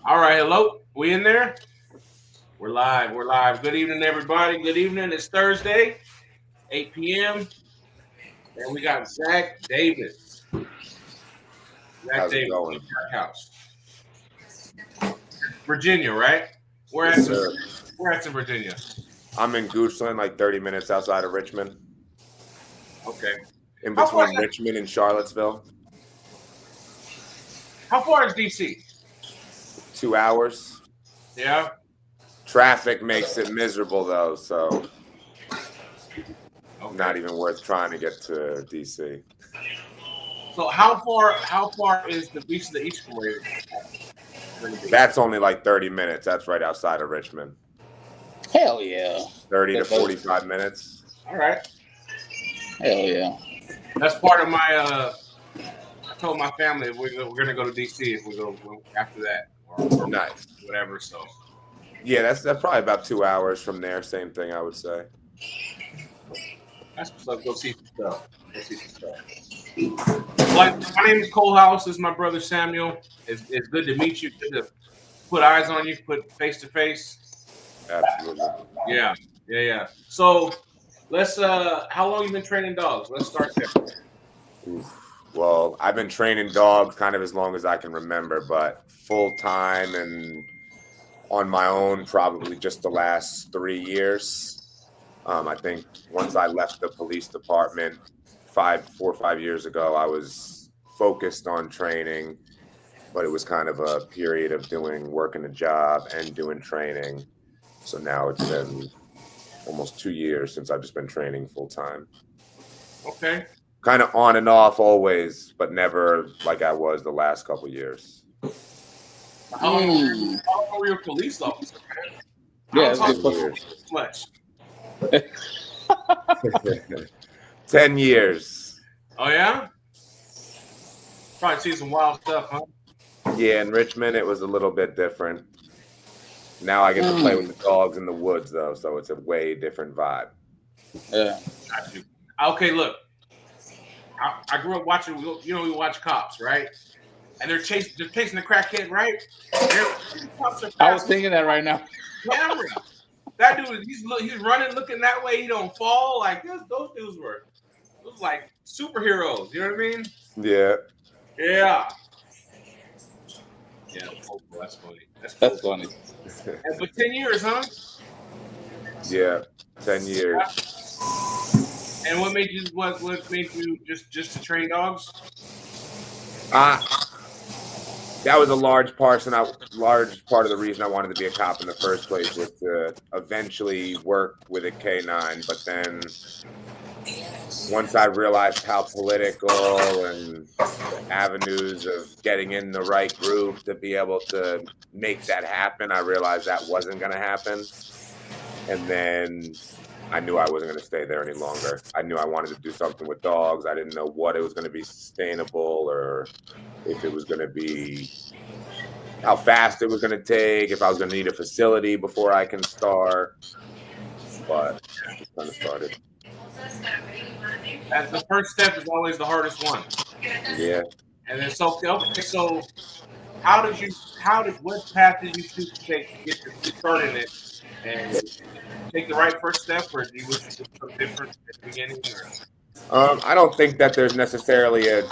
All right, hello. We in there? We're live. We're live. Good evening, everybody. Good evening. It's Thursday, 8 p.m. And we got Zach Davis. Zach How's it Davis, going? House. Virginia, right? Yes, sir. We're at Virginia. I'm in Goochland, like 30 minutes outside of Richmond, Okay. in How far, between Richmond and Charlottesville. how far is DC? 2 hours. Yeah. Traffic makes it miserable, though, so Okay. not even worth trying to get to DC. So how far is the beach of the East from where That's only like 30 minutes. That's right outside of Richmond. Hell yeah. 30 to 45 minutes. All right. Hell yeah. That's part of my I told my family we're gonna go to DC if we go after that or Nice. whatever. So Yeah, that's probably about 2 hours from there. Same thing, I would say. that's what's up. Go see some stuff. Like, my name is Cole House. This is my brother Samuel. It's good to meet you. Good to put eyes on you. Put face to face. Absolutely. Yeah. So let's. How long you been training dogs? Let's start there. Oof. Well, I've been training dogs kind of as long as I can remember, but full time and on my own probably just the last 3 years. I think once I left the police department 4 or 5 years ago, I was focused on training, but it was kind of a period of working a job and doing training. So now it's been almost 2 years since I've just been training full time. Okay. Kind of on and off always, but never like I was the last couple years. How long were you a police officer? Yeah, it's good good. Much. 10 years. Oh yeah. Probably see some wild stuff, huh? Yeah, in Richmond it was a little bit different. Now I get to play with the dogs in the woods though, so it's a way different vibe. Yeah. Got you. Okay, look. I grew up watching. We watch Cops, right? And they're chasing the crackhead, right? I was thinking that right now. Camera. That dude, he's running, looking that way. He don't fall. Like those dudes were like superheroes. You know what I mean? Yeah. Yeah. Yeah. Oh, that's funny. That's funny. And for 10 years, huh? Yeah, 10 years. And what made you just to train dogs? That was a large part of the reason I wanted to be a cop in the first place, was to eventually work with a canine. But then once I realized how political and avenues of getting in the right group to be able to make that happen, I realized that wasn't going to happen. And then I knew I wasn't going to stay there any longer. I knew I wanted to do something with dogs. I didn't know what it was going to be sustainable, or if it was going to be how fast it was going to take, if I was going to need a facility before I can start. But it kind of started. As the first step is always the hardest one. Yeah. And then so what path did you choose to take to get started in it? And take the right first step, or do you wish you did something different at the beginning? I don't think that there's necessarily a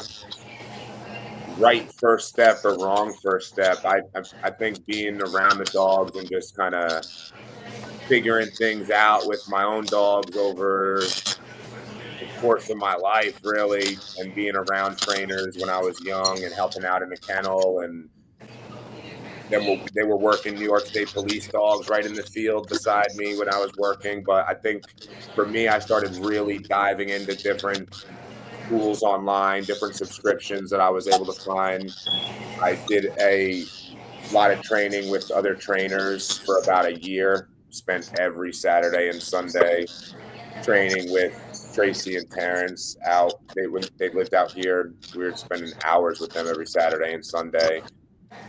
right first step or wrong first step. I think being around the dogs and just kind of figuring things out with my own dogs over the course of my life, really, and being around trainers when I was young and helping out in the kennel, and then they were working New York State police dogs right in the field beside me when I was working. But I think for me, I started really diving into different schools online, different subscriptions that I was able to find. I did a lot of training with other trainers for about a year, spent every Saturday and Sunday training with Tracy and Terrence out. They lived out here. We were spending hours with them every Saturday and Sunday.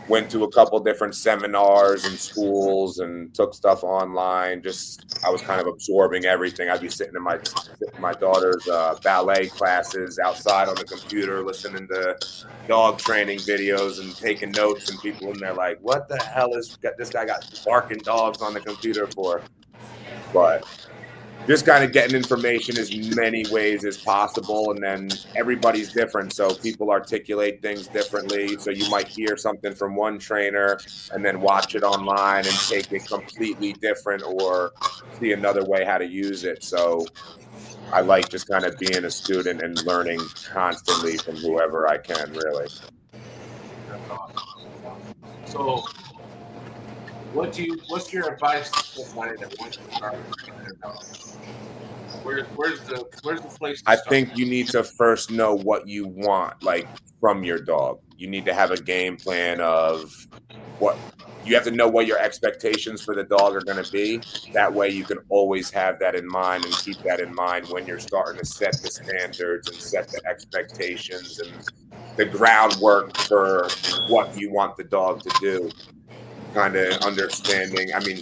went to a couple different seminars and schools and took stuff online. I was kind of absorbing everything. I'd be sitting in my daughter's ballet classes outside on the computer, listening to dog training videos and taking notes, and people in there like, what the hell is this guy got barking dogs on the computer for? But just kind of getting information as many ways as possible. And then everybody's different. So people articulate things differently. So you might hear something from one trainer and then watch it online and take it completely different, or see another way how to use it. So I like just kind of being a student and learning constantly from whoever I can, really. That's awesome. So what's your advice to somebody that wants to start training their dog? Where's the place to I start? think you need to first know what you want, like, from your dog. You need to have a game plan of what you have to know what your expectations for the dog are going to be. That way you can always have that in mind and keep that in mind when you're starting to set the standards and set the expectations and the groundwork for what you want the dog to do. Kind of understanding. I mean,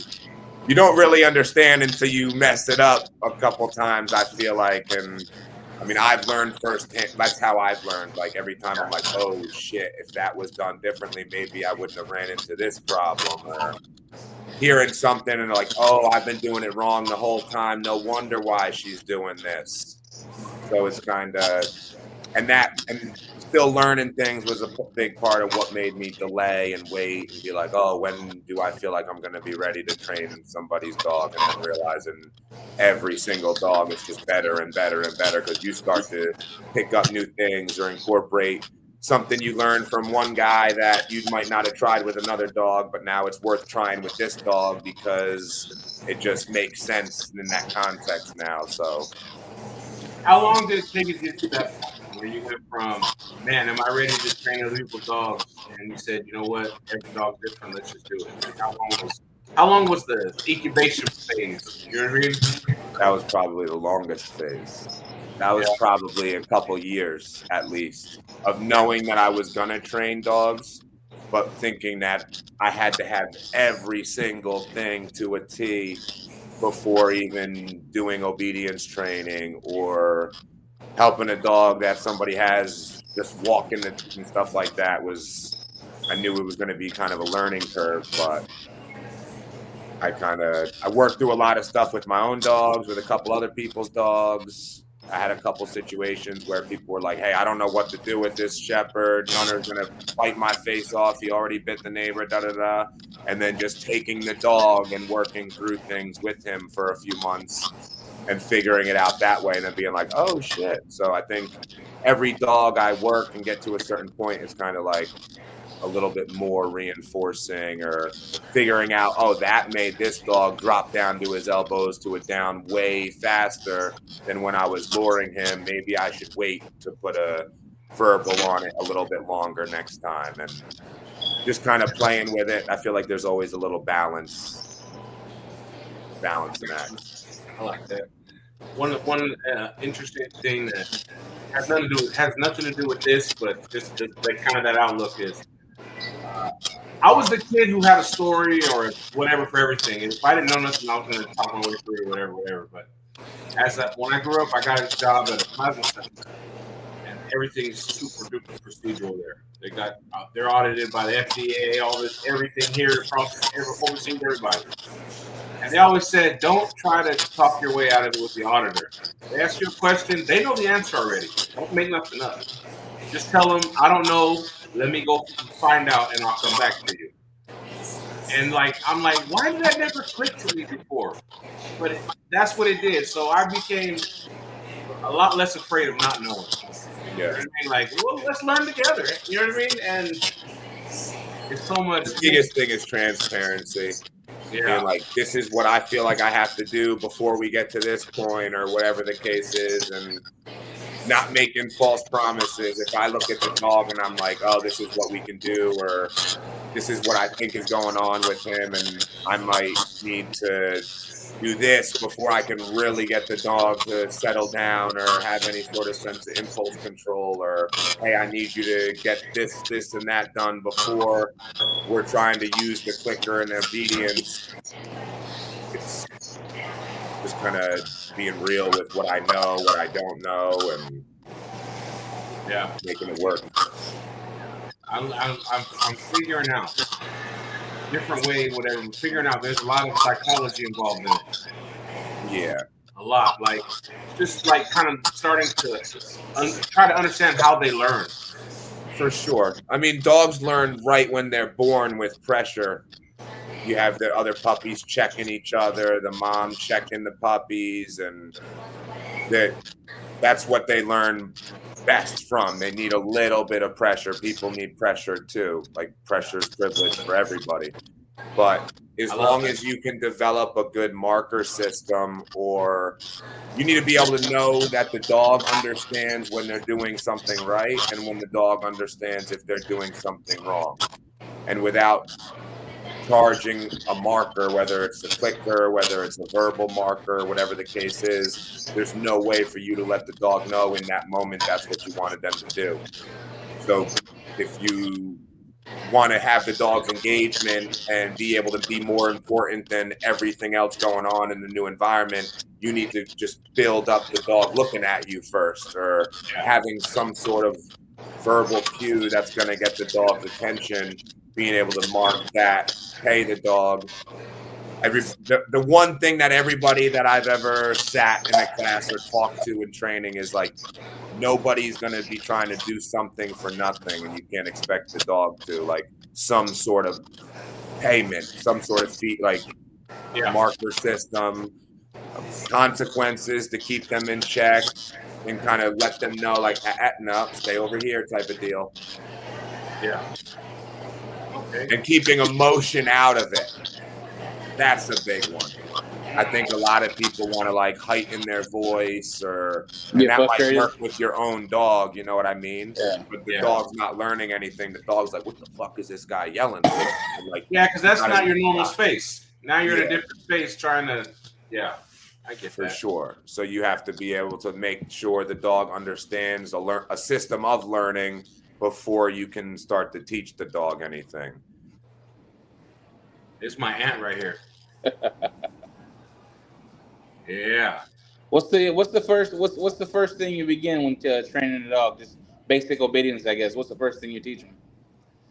you don't really understand until you mess it up a couple times, I feel like. And I mean, I've learned firsthand. That's how I've learned. Like, every time I'm like, oh shit, if that was done differently, maybe I wouldn't have ran into this problem. Or hearing something and like, oh, I've been doing it wrong the whole time. No wonder why she's doing this. So it's kind of, and still learning things was a big part of what made me delay and wait and be like, oh, when do I feel like I'm going to be ready to train somebody's dog? And then realizing every single dog is just better and better and better, because you start to pick up new things or incorporate something you learned from one guy that you might not have tried with another dog, but now it's worth trying with this dog because it just makes sense in that context now. So How long did it take you to get to that point where you went from, man, am I ready to train other people's dogs? And you said, you know what, every dog's different. Let's just do it. Like, how long was the incubation phase? You know what I mean? that was probably the longest phase. That was probably a couple years at least of knowing that I was going to train dogs, but thinking that I had to have every single thing to a T before even doing obedience training or helping a dog that somebody has just walking and stuff like that. I knew it was going to be kind of a learning curve, but I worked through a lot of stuff with my own dogs, with a couple other people's dogs. I had a couple situations where people were like, hey, I don't know what to do with this shepherd. Gunner's going to bite my face off. He already bit the neighbor, da-da-da. And then just taking the dog and working through things with him for a few months and figuring it out that way, and then being like, oh, shit. So I think every dog I work and get to a certain point is kind of like a little bit more reinforcing, or figuring out, oh, that made this dog drop down to his elbows to a down way faster than when I was luring him. Maybe I should wait to put a verbal on it a little bit longer next time, and just kind of playing with it. I feel like there's always a little balance in that. I like that. One interesting thing that has nothing to do with this, but just kind of that outlook is, I was the kid who had a story or whatever for everything. And if I didn't know nothing, I was going to talk my way through it, whatever. But when I grew up, I got a job at a plasma center, and everything's super duper procedural there. They're audited by the FDA, all this, everything here, overseeing everybody. And they always said, don't try to talk your way out of it with the auditor. They ask you a question, they know the answer already. Don't make nothing up. Just tell them, I don't know. Let me go find out, and I'll come back to you. And I'm like, why did that never click to me before? But that's what it did. So I became a lot less afraid of not knowing. Yeah. You know what I mean? Like, well, let's learn together. You know what I mean? And it's so much. The biggest thing is transparency. Yeah. Like, this is what I feel like I have to do before we get to this point, or whatever the case is, and not making false promises. If I look at the dog and I'm like, oh, this is what we can do, or this is what I think is going on with him, and I might need to do this before I can really get the dog to settle down or have any sort of sense of impulse control, or hey, I need you to get this, and that done before we're trying to use the clicker and obedience. It's just kind of being real with what I know, what I don't know, and making it work. I'm figuring out different way, whatever. I'm figuring out there's a lot of psychology involved in it. Yeah, a lot. Like just like kind of starting to try to understand how they learn. For sure. I mean, dogs learn right when they're born with pressure. You have the other puppies checking each other, the mom checking the puppies, and that's what they learn best from. They need a little bit of pressure. People need pressure too. Like pressure's privilege for everybody. But as long as you can develop a good marker system, or you need to be able to know that the dog understands when they're doing something right and when the dog understands if they're doing something wrong. And without charging a marker, whether it's a clicker, whether it's a verbal marker, whatever the case is, there's no way for you to let the dog know in that moment that's what you wanted them to do. So if you want to have the dog's engagement and be able to be more important than everything else going on in the new environment, you need to just build up the dog looking at you first, or having some sort of verbal cue that's going to get the dog's attention, being able to mark that, hey, the dog. The one thing that everybody that I've ever sat in a class or talked to in training is like, nobody's going to be trying to do something for nothing, and you can't expect the dog to, like, some sort of payment, some sort of fee, like marker system, consequences to keep them in check and kind of let them know, like, no, stay over here type of deal. Yeah. Okay. And keeping emotion out of it. That's a big one. I think a lot of people want to like heighten their voice, or that might work with your own dog. You know what I mean? Yeah. But the dog's not learning anything. The dog's like, "What the fuck is this guy yelling?" I'm like, because that's not your normal space. Now you're in a different space, trying to. Yeah, I get for that. sure. So you have to be able to make sure the dog understands a system of learning before you can start to teach the dog anything. It's my aunt right here. Yeah. What's the first thing you begin when training a dog? Just basic obedience, I guess. What's the first thing you teach them?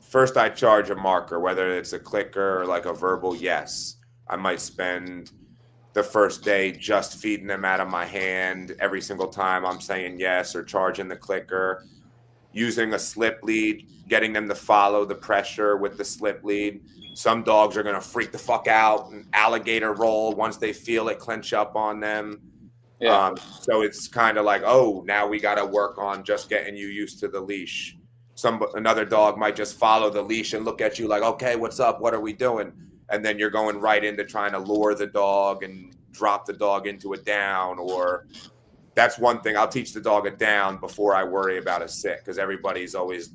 First, I charge a marker, whether it's a clicker or like a verbal yes. I might spend the first day just feeding them out of my hand every single time I'm saying yes, or charging the clicker, using a slip lead, getting them to follow the pressure with the slip lead. Some dogs are going to freak the fuck out and alligator roll once they feel it clench up on them. Yeah. So it's kind of like, oh, now we got to work on just getting you used to the leash. Another dog might just follow the leash and look at you like, okay, what's up? What are we doing? And then you're going right into trying to lure the dog and drop the dog into a down. Or that's one thing. I'll teach the dog a down before I worry about a sit, because everybody's always,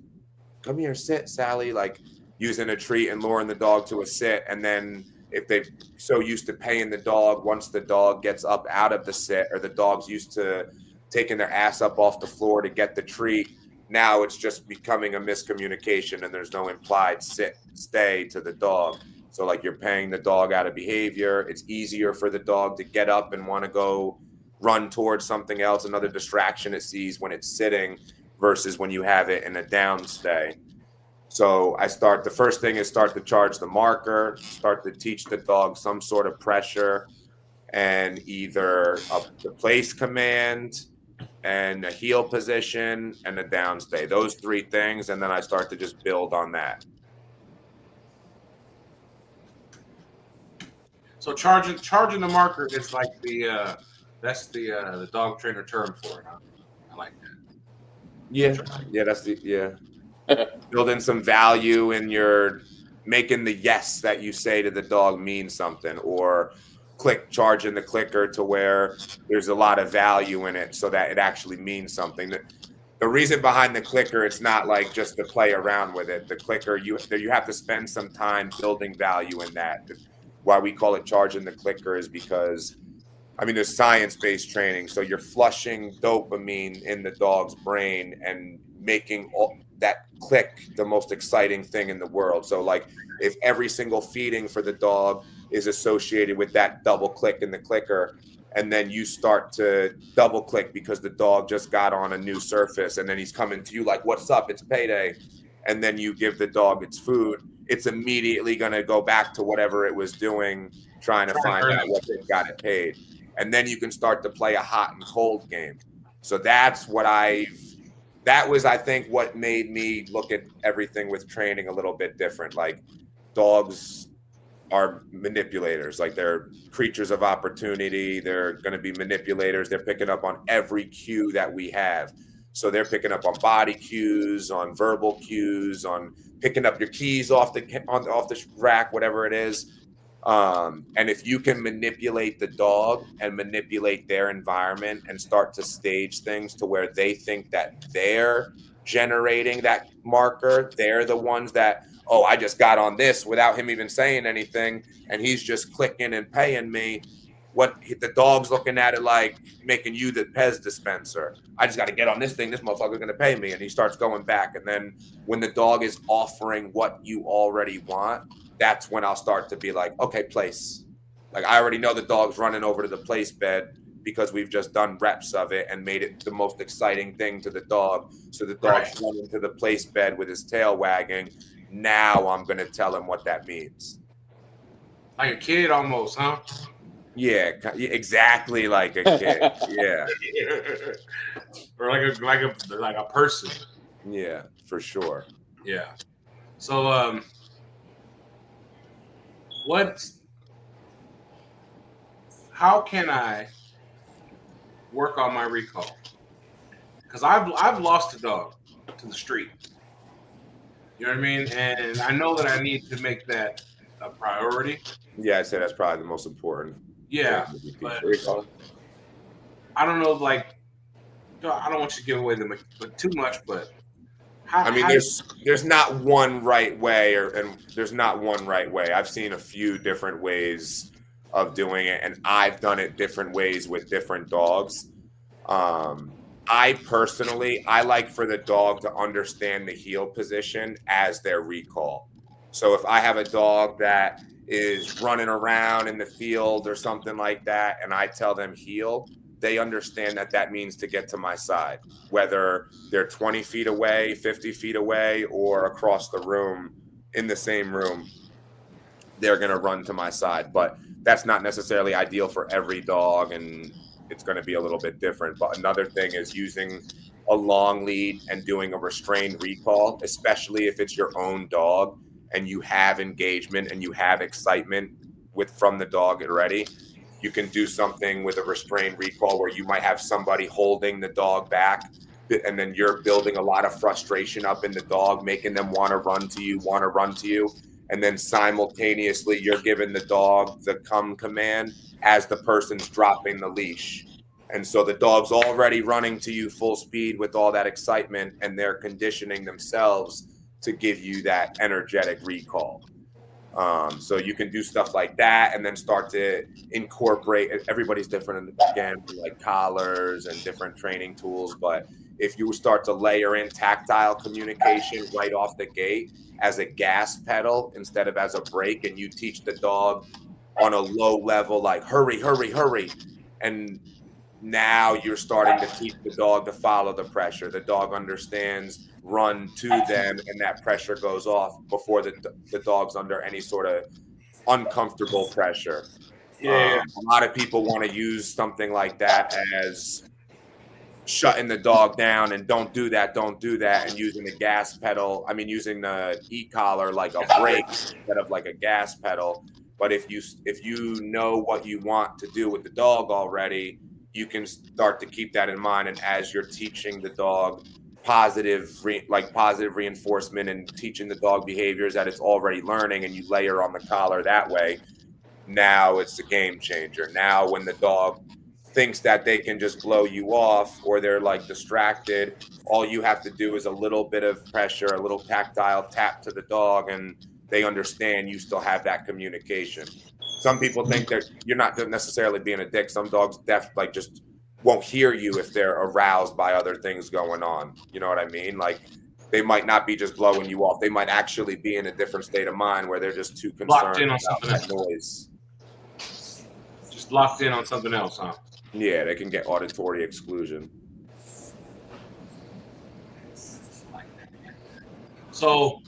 come here, sit, Sally, like using a treat and luring the dog to a sit. And then if they're so used to paying the dog, once the dog gets up out of the sit, or the dog's used to taking their ass up off the floor to get the treat, now it's just becoming a miscommunication and there's no implied stay to the dog. So like, you're paying the dog out of behavior. It's easier for the dog to get up and want to go run towards something else, another distraction it sees when it's sitting, versus when you have it in a down stay. So the first thing is start to charge the marker, start to teach the dog some sort of pressure, and either the place command and a heel position and a down stay. Those three things, and then I start to just build on that. So charging the marker is like that's the dog trainer term for it. Huh? I like that. Yeah, that's building some value in your making the yes that you say to the dog mean something, or charging the clicker to where there's a lot of value in it so that it actually means something. The reason behind the clicker, it's not like just to play around with it. The clicker, you have to spend some time building value in that. why we call it charging the clicker is because, I mean, there's science-based training. So you're flushing dopamine in the dog's brain and making that click the most exciting thing in the world. So like if every single feeding for the dog is associated with that double click in the clicker, and then you start to double click because the dog just got on a new surface and then he's coming to you like, what's up? It's payday. And then you give the dog its food, it's immediately going to go back to whatever it was doing, trying to find out what they've got it paid. And then you can start to play a hot and cold game. So that's what that was, I think, what made me look at everything with training a little bit different. Like dogs are manipulators, like they're creatures of opportunity. They're going to be manipulators. They're picking up on every cue that we have. So they're picking up on body cues, on verbal cues, on picking up your keys off the rack, whatever it is. And if you can manipulate the dog and manipulate their environment and start to stage things to where they think that they're generating that marker, they're the ones that, oh, I just got on this without him even saying anything, and he's just clicking and paying me. What the dog's looking at it like making you the Pez dispenser. I just got to get on this thing. This motherfucker's going to pay me. And he starts going back. And then when the dog is offering what you already want, that's when I'll start to be like, okay, place. Like I already know the dog's running over to the place bed because we've just done reps of it and made it the most exciting thing to the dog. So the dog's running to the place bed with his tail wagging. Now I'm going to tell him what that means. Like a kid almost, huh? Yeah, exactly like a kid. Yeah. Or like a person. Yeah, for sure. Yeah. So how can I work on my recall? Because I've lost a dog to the street. You know what I mean? And I know that I need to make that a priority. Yeah, I'd say that's probably the most important. Yeah, but I don't know. Like, I don't want you to give away but too much. But there's not one right way, and there's not one right way. I've seen a few different ways of doing it, and I've done it different ways with different dogs. I personally, I like for the dog to understand the heel position as their recall. So if I have a dog that is running around in the field or something like that, and I tell them heel, they understand that that means to get to my side, whether they're 20 feet away, 50 feet away, or across the room in the same room, they're going to run to my side. But that's not necessarily ideal for every dog, and it's going to be a little bit different. But another thing is using a long lead and doing a restrained recall, especially if it's your own dog and you have engagement and you have excitement from the dog already. You can do something with a restrained recall where you might have somebody holding the dog back, and then you're building a lot of frustration up in the dog, making them want to run to you. And then simultaneously you're giving the dog the come command as the person's dropping the leash. And so the dog's already running to you full speed with all that excitement, and they're conditioning themselves to give you that energetic recall. So you can do stuff like that and then start to incorporate. Everybody's different, again, like collars and different training tools. But if you start to layer in tactile communication right off the gate as a gas pedal instead of as a brake, and you teach the dog on a low level, like hurry, hurry, hurry. And now you're starting to teach the dog to follow the pressure. The dog understands run to them, and that pressure goes off before the dog's under any sort of uncomfortable pressure. Yeah. A lot of people want to use something like that as shutting the dog down and don't do that, and using the gas pedal. I mean, using the e-collar like a brake instead of like a gas pedal. But if you know what you want to do with the dog already, you can start to keep that in mind. And as you're teaching the dog positive reinforcement and teaching the dog behaviors that it's already learning, and you layer on the collar that way, now it's a game changer. Now when the dog thinks that they can just blow you off, or they're like distracted, all you have to do is a little bit of pressure, a little tactile tap to the dog, and they understand you still have that communication. Some people think that you're not necessarily being a dick. Some dogs just won't hear you if they're aroused by other things going on. You know what I mean? Like they might not be just blowing you off. They might actually be in a different state of mind where they're just too Locked concerned in on about something that else. noise. Just locked in on something else, huh? Yeah, they can get auditory exclusion. So,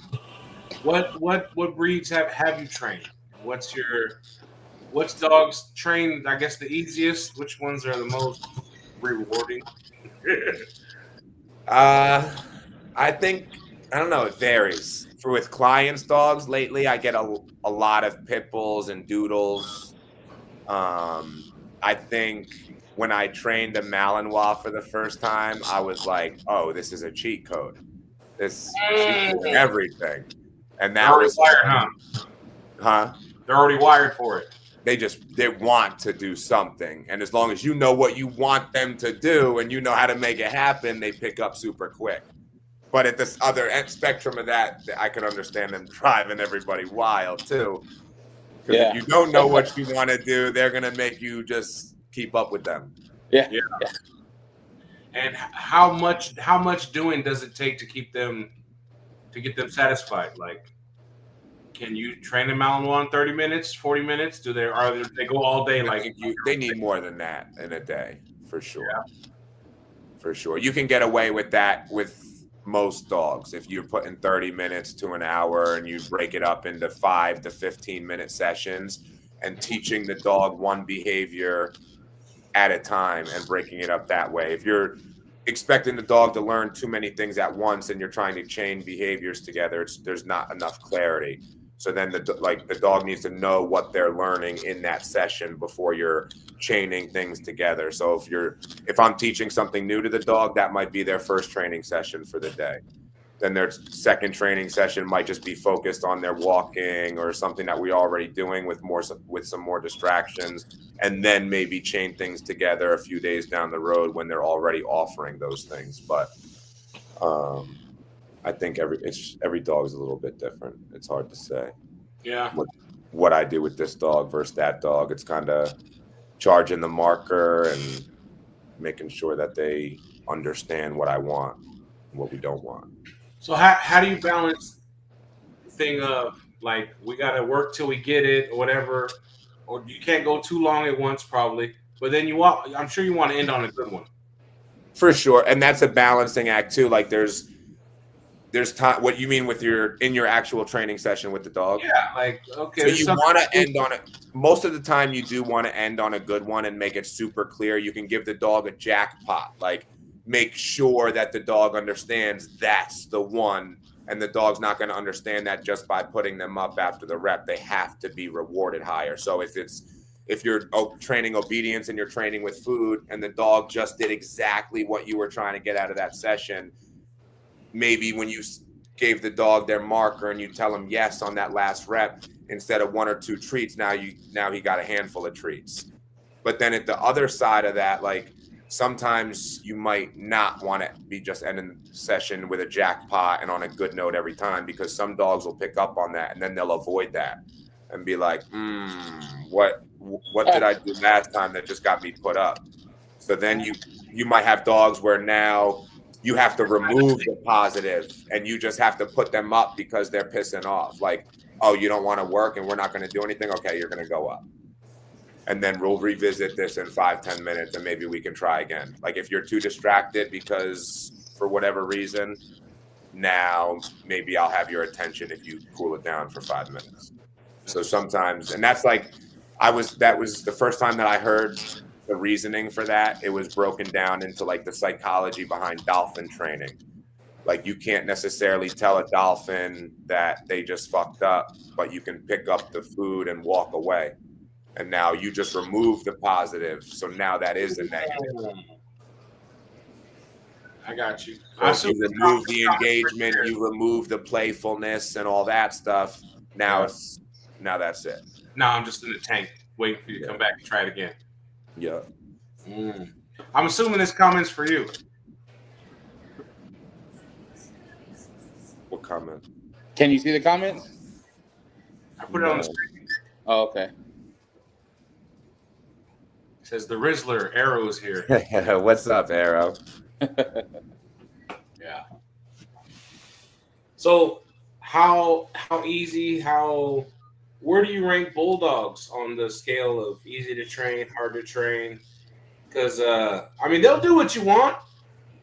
what breeds have you trained? What's dogs trained? I guess the easiest. Which ones are the most rewarding? I think I don't know. It varies. For with clients' dogs lately, I get a lot of pit bulls and doodles. I think when I trained a Malinois for the first time, I was like, "Oh, this is a cheat code. She's doing everything," and They're that already was wired, huh? They're already wired for it. They want to do something, and as long as you know what you want them to do and you know how to make it happen, they pick up super quick. But at this other spectrum of that, I could understand them driving everybody wild too. Because if you don't know what you want to do, they're gonna make you just keep up with them. Yeah. And how much doing does it take to get them satisfied? Like, can you train them Malinois in 30 minutes, 40 minutes? Do they go all day? I think they need more than that in a day for sure. For sure, you can get away with that with most dogs if you're putting 30 minutes to an hour and you break it up into 5 to 15-minute sessions and teaching the dog one behavior at a time and breaking it up that way. If you're expecting the dog to learn too many things at once and you're trying to chain behaviors together, there's not enough clarity. So then the dog needs to know what they're learning in that session before you're chaining things together. So if I'm teaching something new to the dog, that might be their first training session for the day. Then their second training session might just be focused on their walking or something that we're already doing with some more distractions, and then maybe chain things together a few days down the road when they're already offering those things. But I think every dog is a little bit different. It's hard to say. Yeah. What I do with this dog versus that dog, it's kind of charging the marker and making sure that they understand what I want and what we don't want. So how do you balance the thing of like we gotta work till we get it or whatever, or you can't go too long at once probably, but then I'm sure you want to end on a good one. For sure, and that's a balancing act too. Like there's time. What you mean with your actual training session with the dog? Yeah, like okay. So you want to end on it. Most of the time, you do want to end on a good one and make it super clear. You can give the dog a jackpot. Like make sure that the dog understands that's the one, and the dog's not going to understand that just by putting them up after the rep. They have to be rewarded higher. So if you're training obedience and you're training with food, and the dog just did exactly what you were trying to get out of that session, maybe when you gave the dog their marker and you tell him yes on that last rep, instead of 1 or 2 treats, now he got a handful of treats. But then at the other side of that, like sometimes you might not want to be just ending the session with a jackpot and on a good note every time, because some dogs will pick up on that and then they'll avoid that and be like, what did I do last time that just got me put up? So then you might have dogs where now you have to remove the positive and you just have to put them up because they're pissing off. Like, oh, you don't want to work and we're not going to do anything? Okay, you're going to go up. And then we'll revisit this in 5-10 minutes and maybe we can try again. Like if you're too distracted because for whatever reason, now maybe I'll have your attention if you cool it down for 5 minutes. So sometimes, and that's like, that was the first time that I heard the reasoning for that. It was broken down into like the psychology behind dolphin training. Like you can't necessarily tell a dolphin that they just fucked up, but you can pick up the food and walk away. And now you just remove the positive. So now that is a negative. I got you. So you remove the engagement, you remove the playfulness and all that stuff. Now that's it. Now I'm just in the tank waiting for you to come back and try it again. Yeah. I'm assuming this comment's for you. What comment? Can you see the comments? I put it on the screen. Oh, okay. Says the Rizzler, Arrow is here. What's up, Arrow? Yeah. So how easy, where do you rank bulldogs on the scale of easy to train, hard to train? Because I mean, they'll do what you want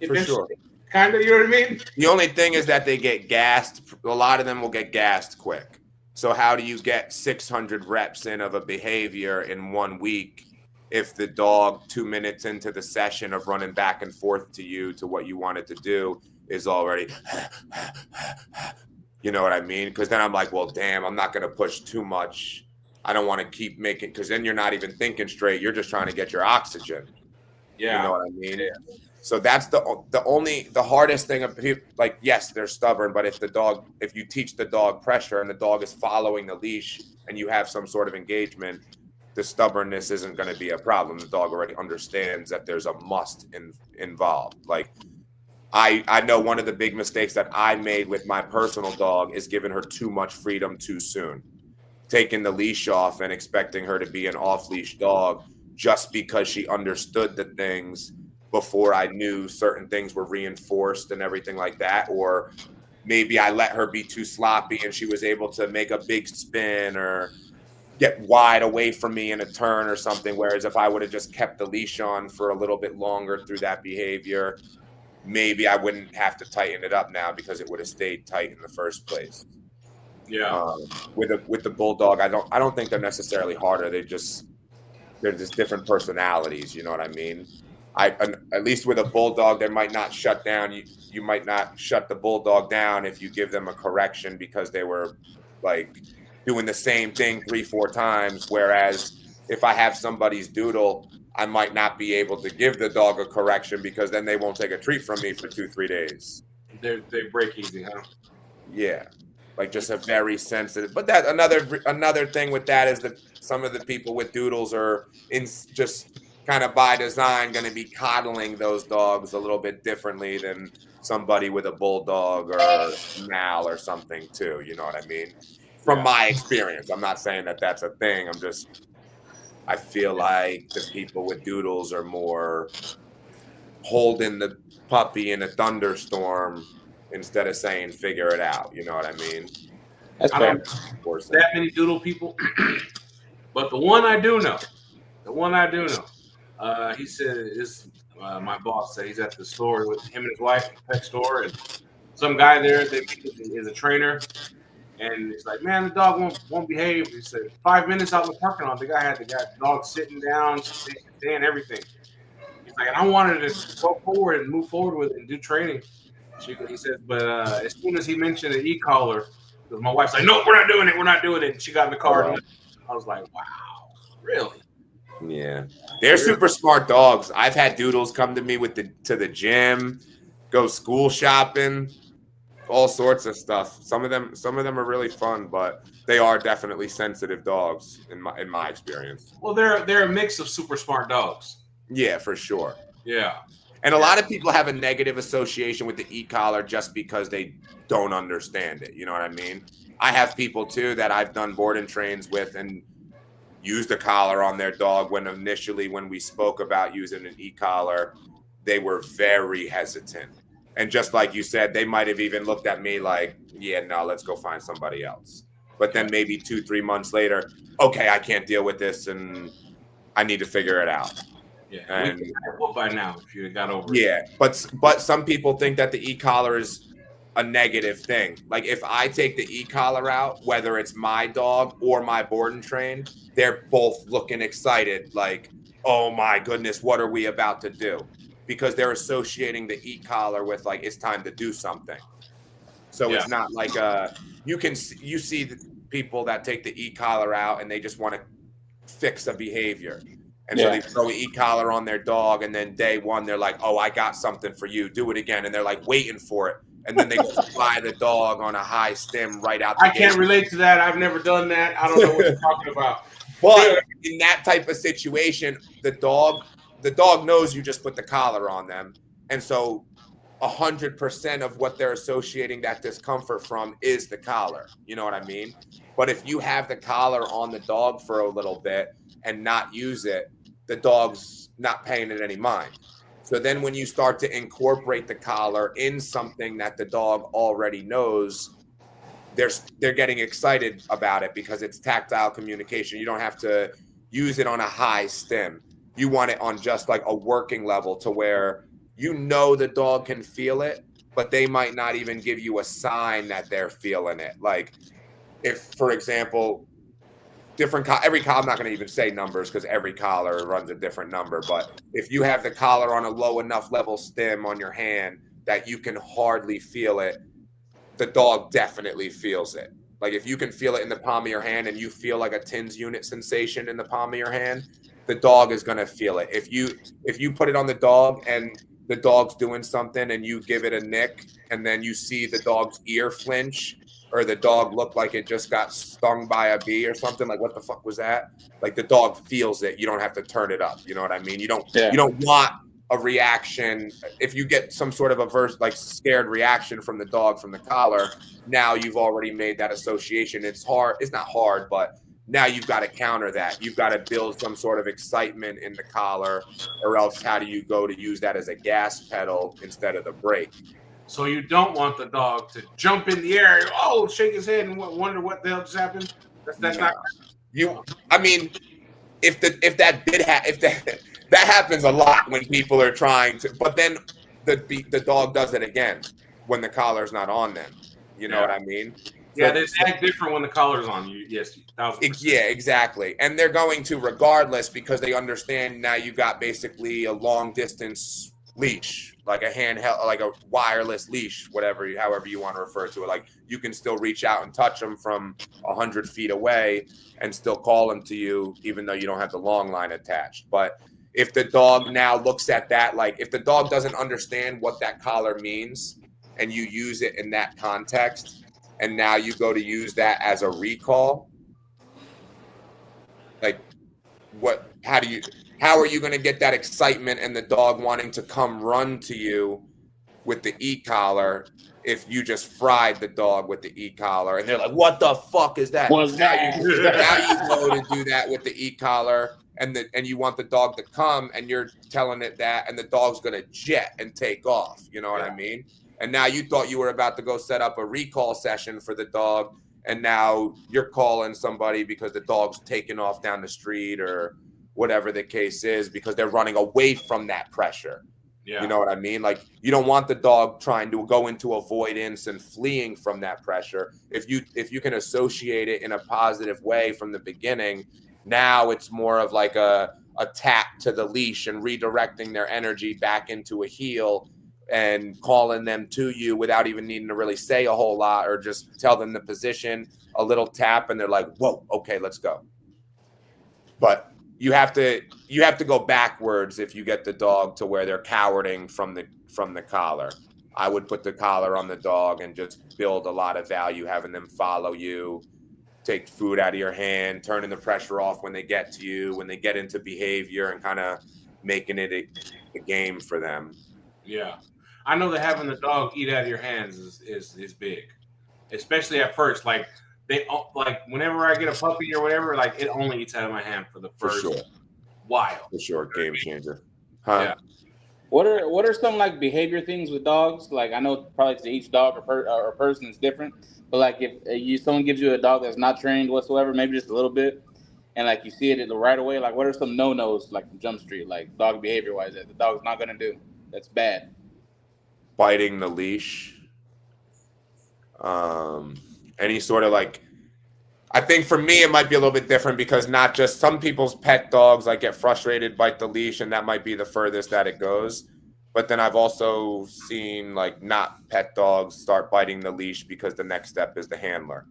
eventually. For sure. Kind of, you know what I mean? The only thing is that they get gassed. A lot of them will get gassed quick. So how do you get 600 reps in of a behavior in 1 week if the dog 2 minutes into the session of running back and forth to you to what you wanted to do is already, you know what I mean? Because then I'm like, well, damn, I'm not going to push too much. I don't want to keep making, because then you're not even thinking straight. You're just trying to get your oxygen. Yeah. You know what I mean? Yeah. So that's the hardest thing of people. Like, yes, they're stubborn, but if you teach the dog pressure and the dog is following the leash and you have some sort of engagement, the stubbornness isn't going to be a problem. The dog already understands that there's a must involved. Like, I know one of the big mistakes that I made with my personal dog is giving her too much freedom too soon, taking the leash off and expecting her to be an off-leash dog just because she understood the things before I knew certain things were reinforced and everything like that. Or maybe I let her be too sloppy and she was able to make a big spin or get wide away from me in a turn or something. Whereas if I would have just kept the leash on for a little bit longer through that behavior, maybe I wouldn't have to tighten it up now because it would have stayed tight in the first place. Yeah. With the bulldog, I don't think they're necessarily harder. They're just different personalities. You know what I mean? At least with a bulldog, they might not shut down. You might not shut the bulldog down if you give them a correction because they were like doing the same thing 3-4 times. Whereas if I have somebody's doodle, I might not be able to give the dog a correction because then they won't take a treat from me for 2-3 days. They break easy, huh? Yeah, like just a very sensitive. But that another thing with that is that some of the people with doodles are just kind of by design going to be coddling those dogs a little bit differently than somebody with a bulldog or mal or something too. You know what I mean? From my experience, I'm not saying that that's a thing. I feel like the people with doodles are more holding the puppy in a thunderstorm instead of saying figure it out. You know what I mean? That's I fair. don't that many doodle people, but the one I do know, he said is my boss said he's at the store with him and his wife, pet store, and some guy there that is a trainer. And he's like, man, the dog won't behave. He said 5 minutes out in the parking lot, the dog sitting down, staying, everything. He's like, and I wanted to go forward and move forward with it and do training. He says, but as soon as he mentioned the e-collar, my wife's like, no, we're not doing it. And she got in the car. And I was like, wow, really? Yeah, they're super smart dogs. I've had doodles come to me to the gym, go school shopping. All sorts of stuff. Some of them are really fun, but they are definitely sensitive dogs in my experience. Well, they're a mix of super smart dogs. Yeah, for sure. Yeah. And a lot of people have a negative association with the e-collar just because they don't understand it. You know what I mean? I have people too that I've done board and trains with and used a collar on their dog when we spoke about using an e-collar, they were very hesitant. And just like you said, they might have even looked at me like, yeah, no, let's go find somebody else. But then maybe 2-3 months later, okay, I can't deal with this and I need to figure it out. Yeah, and by now if you got over it. Yeah, but some people think that the e-collar is a negative thing. Like if I take the e-collar out, whether it's my dog or my board and train, they're both looking excited like, oh my goodness, what are we about to do? Because they're associating the e-collar with like it's time to do something. So it's not like you see the people that take the e-collar out and they just want to fix a behavior. And so they throw an e-collar on their dog and then day one they're like, oh, I got something for you. Do it again. And they're like waiting for it. And then they go fly the dog on a high stem right out the gate. Can't relate to that. I've never done that. I don't know what you're talking about. But in that type of situation, the dog knows you just put the collar on them. And so 100% of what they're associating that discomfort from is the collar. You know what I mean? But if you have the collar on the dog for a little bit and not use it, the dog's not paying it any mind. So then when you start to incorporate the collar in something that the dog already knows, they're getting excited about it because it's tactile communication. You don't have to use it on a high stim. You want it on just like a working level to where you know the dog can feel it, but they might not even give you a sign that they're feeling it. Like if, for example, every collar, I'm not going to even say numbers because every collar runs a different number. But if you have the collar on a low enough level stim on your hand that you can hardly feel it, the dog definitely feels it. Like if you can feel it in the palm of your hand and you feel like a tens unit sensation in the palm of your hand, the dog is going to feel it. If you put it on the dog and the dog's doing something and you give it a nick and then you see the dog's ear flinch or the dog look like it just got stung by a bee or something, like what the fuck was that? Like the dog feels it. You don't have to turn it up. You know what I mean? You don't want a reaction. If you get some sort of like scared reaction from the dog from the collar, now you've already made that association. It's hard. It's not hard, but now you've got to counter that. You've got to build some sort of excitement in the collar, or else how do you go to use that as a gas pedal instead of the brake? So you don't want the dog to jump in the air, shake his head and wonder what the hell just happened. That's not you. I mean, if that happens a lot when people are trying to, but then the dog does it again when the collar's not on them. You know what I mean? Yeah, they act different when the collar's on you. Yes, 1,000%. Yeah, exactly. And they're going to regardless because they understand now you got basically a long distance leash, like a handheld, like a wireless leash, however you want to refer to it. Like you can still reach out and touch them from 100 feet away and still call them to you, even though you don't have the long line attached. But if the dog now looks at that, like if the dog doesn't understand what that collar means and you use it in that context, and now you go to use that as a recall, like how are you going to get that excitement and the dog wanting to come run to you with the e-collar if you just fried the dog with the e-collar and they're like, what the fuck is that? Now you go to do that with the e-collar and you want the dog to come and you're telling it that and the dog's going to jet and take off. You know what I mean? And now you thought you were about to go set up a recall session for the dog, and now you're calling somebody because the dog's taking off down the street or whatever the case is because they're running away from that pressure. Yeah. You know what I mean? Like you don't want the dog trying to go into avoidance and fleeing from that pressure. If you can associate it in a positive way from the beginning, now it's more of like a tap to the leash and redirecting their energy back into a heel and calling them to you without even needing to really say a whole lot or just tell them the position, a little tap, and they're like, whoa, okay, let's go. But you have to go backwards if you get the dog to where they're cowarding from the collar. I would put the collar on the dog and just build a lot of value, having them follow you, take food out of your hand, turning the pressure off when they get to you, when they get into behavior, and kind of making it a game for them. Yeah. I know that having the dog eat out of your hands is big, especially at first. Like whenever I get a puppy or whatever, like it only eats out of my hand for the first while. For sure, game changer. Huh? Yeah. What are some like behavior things with dogs? Like I know probably to each dog or person is different, but like if someone gives you a dog that's not trained whatsoever, maybe just a little bit, and like you see it right away, like what are some no-nos like from Jump Street, like dog behavior wise that the dog's not gonna do? That's bad. Biting the leash, any sort of like, I think for me it might be a little bit different because not just some people's pet dogs like get frustrated, bite the leash, and that might be the furthest that it goes. But then I've also seen like not pet dogs start biting the leash because the next step is the handler.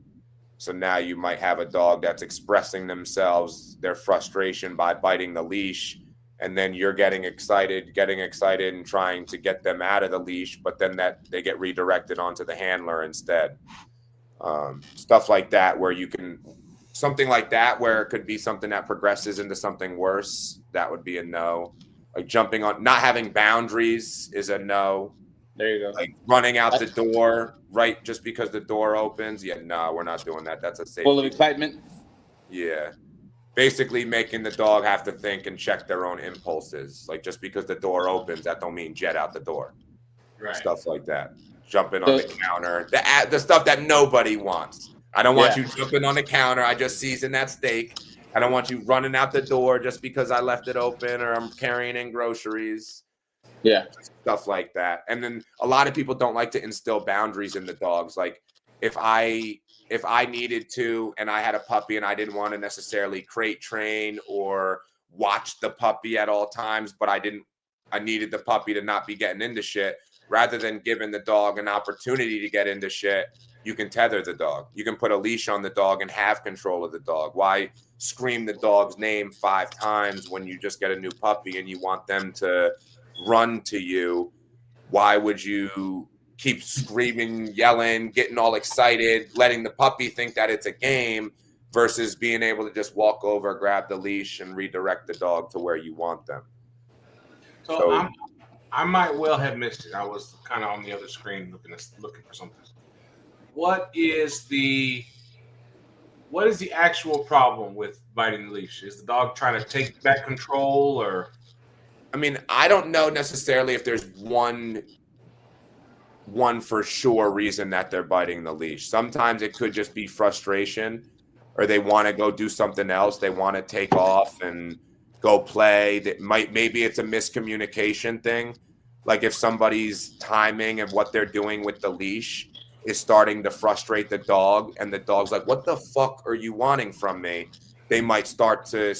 So now you might have a dog that's expressing themselves, their frustration by biting the leash. And then you're getting excited and trying to get them out of the leash, but then that they get redirected onto the handler instead. Stuff like that where something like that where it could be something that progresses into something worse. That would be a no. Like jumping on, not having boundaries is a no. There you go. Like running out the door, right, just because the door opens. Yeah, no, we're not doing that. That's a safety. Full of excitement. Yeah. basically making the dog have to think and check their own impulses. Like just because the door opens, that don't mean jet out the door. Right. Stuff like that. Jumping on the counter. The stuff that nobody wants. I don't want you jumping on the counter. I just seasoned that steak. I don't want you running out the door just because I left it open or I'm carrying in groceries. Yeah. Stuff like that. And then a lot of people don't like to instill boundaries in the dogs. Like if I needed to and I had a puppy and I didn't want to necessarily crate train or watch the puppy at all times, but I needed the puppy to not be getting into shit, rather than giving the dog an opportunity to get into shit, you can tether the dog. You can put a leash on the dog and have control of the dog. Why scream the dog's name 5 times when you just get a new puppy and you want them to run to you? Why would you keep screaming, yelling, getting all excited, letting the puppy think that it's a game versus being able to just walk over, grab the leash, and redirect the dog to where you want them? So I might well have missed it. I was kind of on the other screen looking for something. What is the actual problem with biting the leash? Is the dog trying to take back control, or? I mean, I don't know necessarily if there's one for sure reason that they're biting the leash. Sometimes it could just be frustration, or they want to go do something else. They want to take off and go play. Maybe it's a miscommunication thing. Like if somebody's timing and what they're doing with the leash is starting to frustrate the dog, and the dog's like, what the fuck are you wanting from me? They might start to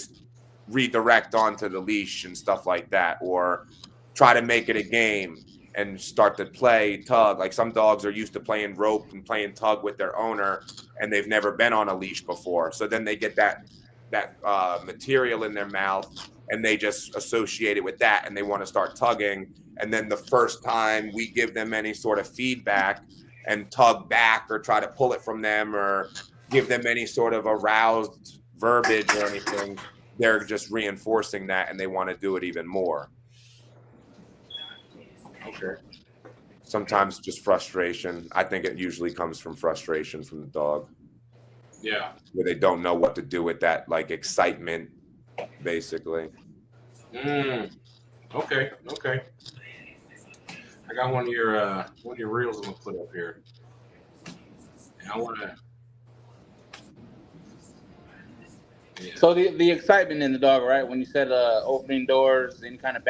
redirect onto the leash and stuff like that, or try to make it a game and start to play tug. Like some dogs are used to playing rope and playing tug with their owner, and they've never been on a leash before. So then they get that material in their mouth and they just associate it with that, and they want to start tugging. And then the first time we give them any sort of feedback and tug back or try to pull it from them or give them any sort of aroused verbiage or anything, they're just reinforcing that and they want to do it even more. Okay. Sometimes just frustration. I think it usually comes from frustration from the dog. Yeah. Where they don't know what to do with that, like excitement, basically. Okay. I got one of your reels I'm gonna put up here. And I wanna. Yeah. So the excitement in the dog, right? When you said opening doors, any kind of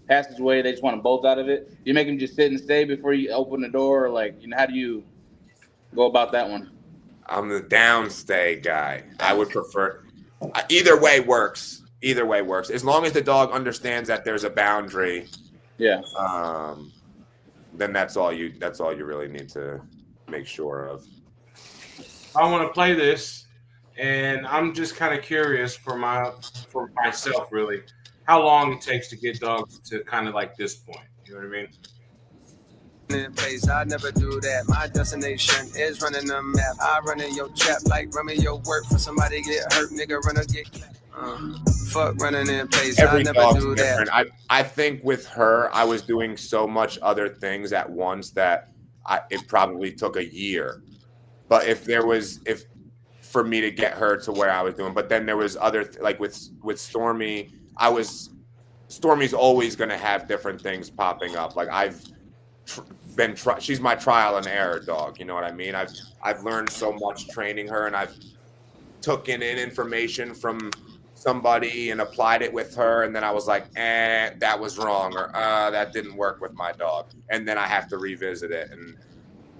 passageway, they just want to bolt out of it. You make them just sit and stay before you open the door, or like, how do you go about that one? I'm the downstay guy. I would prefer either way works. Either way works as long as the dog understands that there's a boundary. Yeah. Then that's all you really need to make sure of. I want to play this, and I'm just kind of curious for myself, really, how long it takes to get dogs to kind of like this point. You know what I mean? Place, I never do that. My destination is running the map. I run in your trap like running your work for somebody get hurt, nigga. Run or get fuck running in place. Every I never dog's do different. that. I think with her, I was doing so much other things at once that it probably took a year. But if for me to get her to where I was doing, but then there was other like with Stormy, Stormy's always going to have different things popping up. Like she's my trial and error dog. You know what I mean? I've learned so much training her, and I've taken in information from somebody and applied it with her, and then I was like, that was wrong, or that didn't work with my dog, and then I have to revisit it. And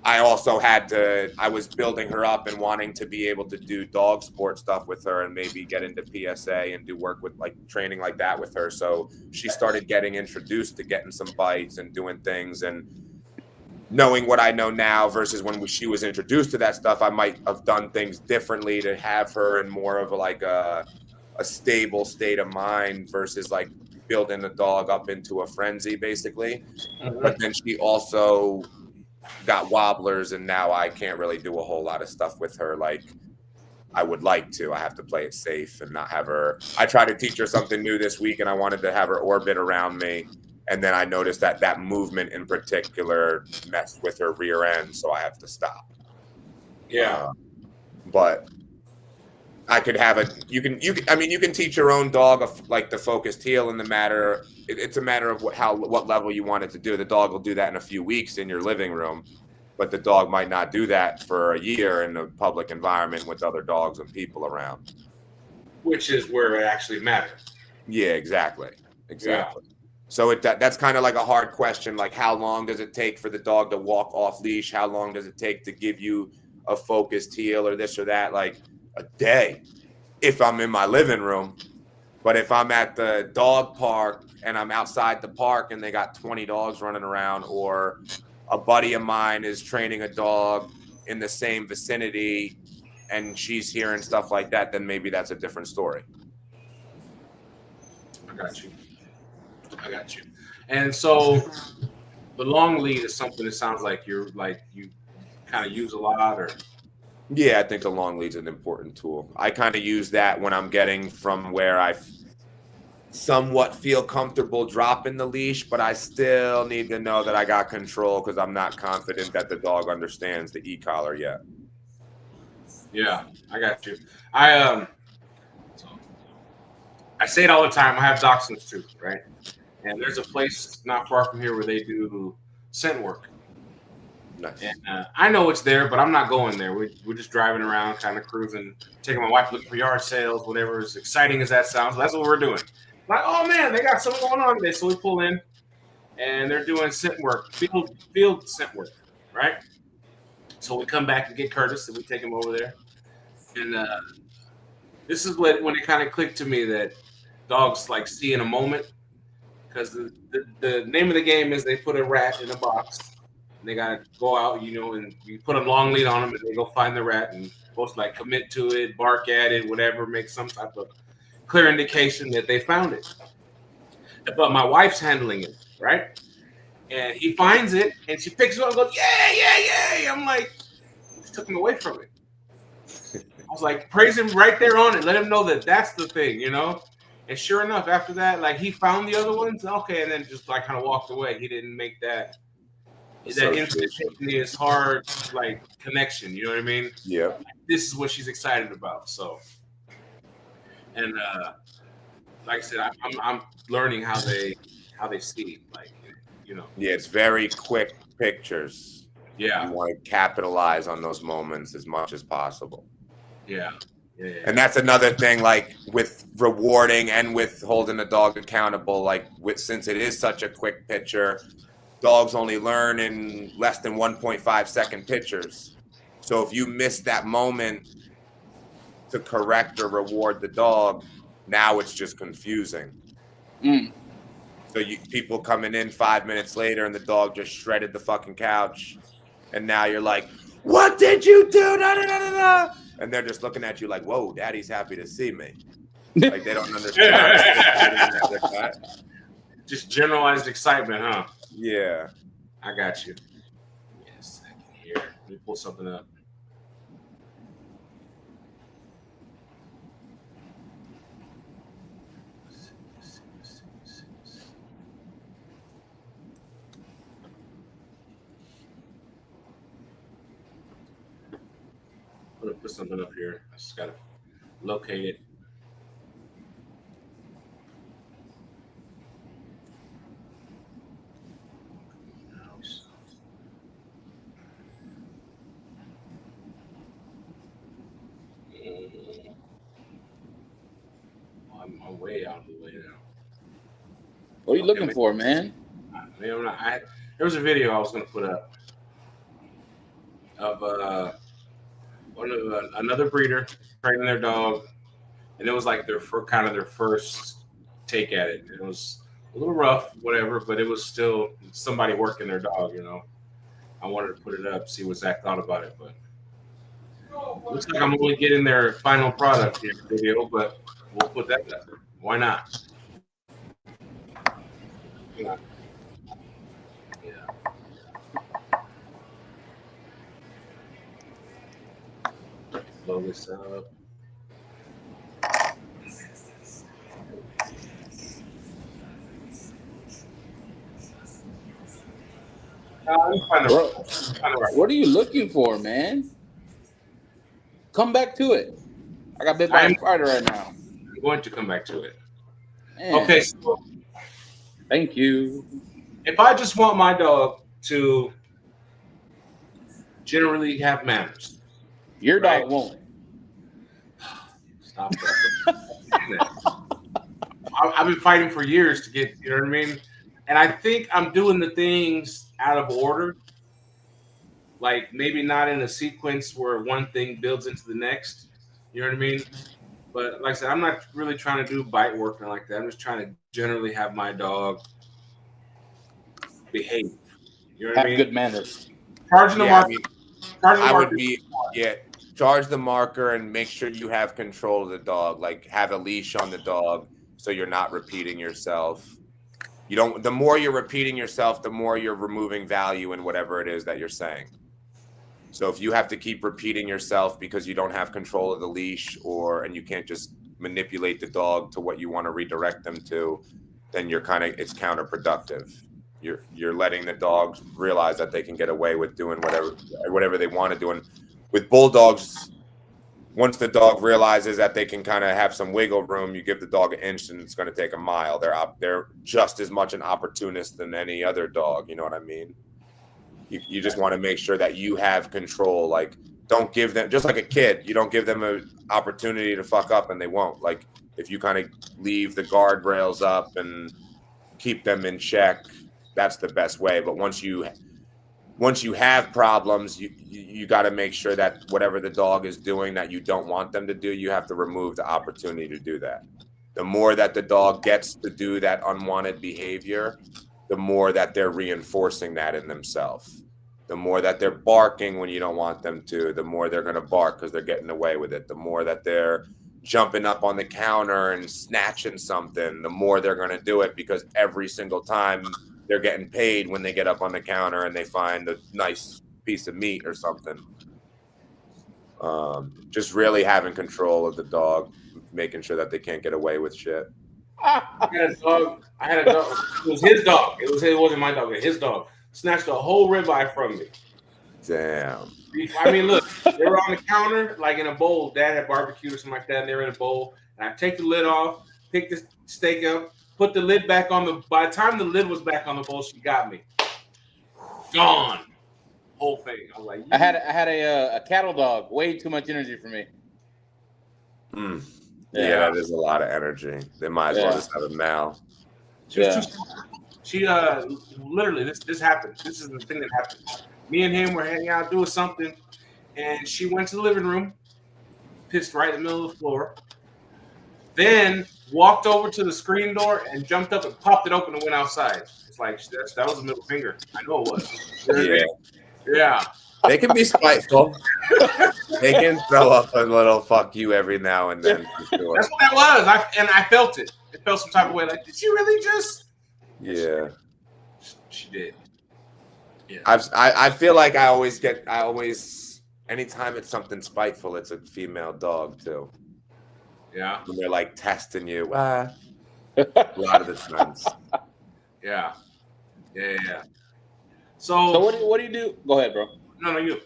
I also I was building her up and wanting to be able to do dog sport stuff with her and maybe get into PSA and do work with like training like that with her. So she started getting introduced to getting some bites and doing things, and knowing what I know now versus when she was introduced to that stuff, I might have done things differently to have her in more of a stable state of mind versus like building the dog up into a frenzy, basically. Mm-hmm. But then she also got wobblers, and now I can't really do a whole lot of stuff with her like I would like to. I have to play it safe and not have her. I tried to teach her something new this week, and I wanted to have her orbit around me. And then I noticed that movement in particular messed with her rear end, so I have to stop. Yeah. But I could have you can teach your own dog like the focused heel in the matter. It's a matter of what level you want it to do. The dog will do that in a few weeks in your living room, but the dog might not do that for a year in a public environment with other dogs and people around. Which is where it actually matters. Yeah, exactly. Yeah. So that's kind of like a hard question. Like, how long does it take for the dog to walk off leash? How long does it take to give you a focused heel or this or that? Like a day if I'm in my living room. But if I'm at the dog park and I'm outside the park and they got 20 dogs running around, or a buddy of mine is training a dog in the same vicinity and she's hearing stuff like that, then maybe that's a different story. I got you. And so the long lead is something that sounds like you kind of use a lot, or? Yeah, I think the long lead's an important tool. I kind of use that when I'm getting from where I somewhat feel comfortable dropping the leash, but I still need to know that I got control because I'm not confident that the dog understands the e-collar yet. Yeah, I got you. I say it all the time. I have dachshunds too, right? And there's a place not far from here where they do scent work. Nice. And I know it's there, but I'm not going there. We're just driving around, kind of cruising, taking my wife looking for yard sales, whatever. As exciting as that sounds, that's what we're doing. Like, oh man, they got something going on today. So we pull in, and they're doing scent work, field scent work, right? So we come back and get Curtis, and we take him over there. And this is when it kind of clicked to me that dogs like see in a moment, because the name of the game is they put a rat in a box. And they gotta go out, and you put a long lead on them, and they go find the rat and supposed to like commit to it, bark at it, whatever, make some type of clear indication that they found it. But my wife's handling it, right? And he finds it, and she picks it up and goes, yay! I'm like, she took him away from it. I was like, praise him right there on it. Let him know that that's the thing, And sure enough, after that, like he found the other ones, okay, and then just like kind of walked away. He didn't make that instantaneous hard like connection. You know what I mean? Yeah. Like, this is what she's excited about. So, and like I said, I'm learning how they see, like Yeah, it's very quick pictures. Yeah. You want to capitalize on those moments as much as possible. Yeah. And that's another thing, like with rewarding and with holding the dog accountable, like since it is such a quick picture, dogs only learn in less than 1.5 second pictures. So if you miss that moment to correct or reward the dog, now it's just confusing. So people coming in 5 minutes later and the dog just shredded the fucking couch. And now you're like, what did you do? Da, da, da, da, da. And they're just looking at you like, whoa, daddy's happy to see me. Like they don't understand. Just generalized excitement, huh? Yeah. I got you. Yes, I can hear. Let me pull something up. I'm going to put something up here. I just got to locate it. I'm way out of the way now. What are you looking for, man? There was a video I was going to put up of another breeder training their dog, and it was like their first take at it. It was a little rough, whatever, but it was still somebody working their dog. I wanted to put it up, see what Zach thought about it, but looks like I'm only getting their final product here video, but we'll put that up. Why not? Yeah. Blow this up. What are you looking for, man? Come back to it. I got bit by a spider right now. I'm going to come back to it. Man, Okay, so thank you. if I just want my dog to generally have manners, Your right? dog won't. Stop that. I've been fighting for years to get, you know what I mean? And I think I'm doing the things out of order. Like maybe not in a sequence where one thing builds into the next. You know what I mean? But like I said, I'm not really trying to do bite work or like that. I'm just trying to generally have my dog behave. You know what I Have mean? good manners. Charging the Yeah, I marker. mean, Charging the I marker. would be charge the marker and make sure you have control of the dog. Like have a leash on the dog so you're not repeating yourself. You don't. The more you're repeating yourself, the more you're removing value in whatever it is that you're saying. So if you have to keep repeating yourself because you don't have control of the leash and you can't just manipulate the dog to what you want to redirect them to, then it's counterproductive. You're letting the dogs realize that they can get away with doing whatever they want to do. And with bulldogs, once the dog realizes that they can kind of have some wiggle room, you give the dog an inch and it's going to take a mile. They're just as much an opportunist than any other dog. You know what I mean? You just want to make sure that you have control. Like, don't give them, just like a kid, you don't give them an opportunity to fuck up and they won't. Like, if you kind of leave the guardrails up and keep them in check, that's the best way. But once you have problems, you got to make sure that whatever the dog is doing that you don't want them to do, you have to remove the opportunity to do that. The more that the dog gets to do that unwanted behavior, the more that they're reinforcing that in themselves. The more that they're barking when you don't want them to, the more they're going to bark because they're getting away with it. The more that they're jumping up on the counter and snatching something, the more they're going to do it because every single time they're getting paid when they get up on the counter and they find a nice piece of meat or something. Just really having control of the dog, making sure that they can't get away with shit. I had a dog. It was his dog. It wasn't my dog. His dog snatched a whole ribeye from me. Damn. I mean, look, they were on the counter, like in a bowl. Dad had barbecue or something like that, and they were in a bowl. And I take the lid off, pick the steak up, put the lid back on the. By the time the lid was back on the bowl, she got me. Gone. Whole thing. I was like, I had a cattle dog. Way too much energy for me. Yeah, that is a lot of energy. They might as well just have a Mal. She literally this happened. This is the thing that happened. Me and him were hanging out doing something, and she went to the living room, pissed right in the middle of the floor, then walked over to the screen door and jumped up and popped it open and went outside. It's like that was a middle finger. I know it was. Yeah. They can be spiteful. They can throw up a little fuck you every now and then. For sure. That's what that was. I felt it. It felt some type of way. Like, did she really just? Yeah. She did. Yeah. I feel like I always anytime it's something spiteful, it's a female dog too. Yeah. When they're like testing you. A lot of the times. Yeah. Yeah. So what do you do? Go ahead, bro. No, you.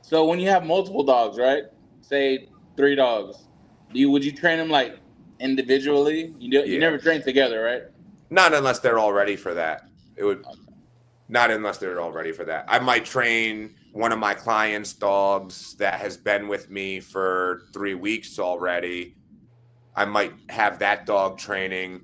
So when you have multiple dogs, right? Say 3 dogs, would you train them like individually? You never train together, right? Not unless they're all ready for that. Not unless they're all ready for that. I might train one of my clients' dogs that has been with me for 3 weeks already. I might have that dog training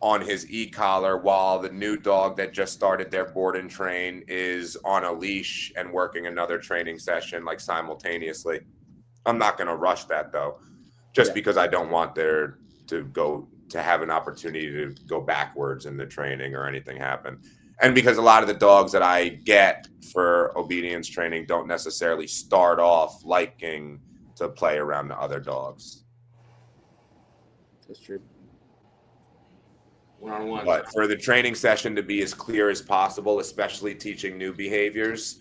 on his e-collar while the new dog that just started their board and train is on a leash and working another training session like simultaneously. I'm not going to rush that though, because I don't want there to have an opportunity to go backwards in the training or anything happen. And because a lot of the dogs that I get for obedience training don't necessarily start off liking to play around the other dogs. That's true. One-on-one. But for the training session to be as clear as possible, especially teaching new behaviors,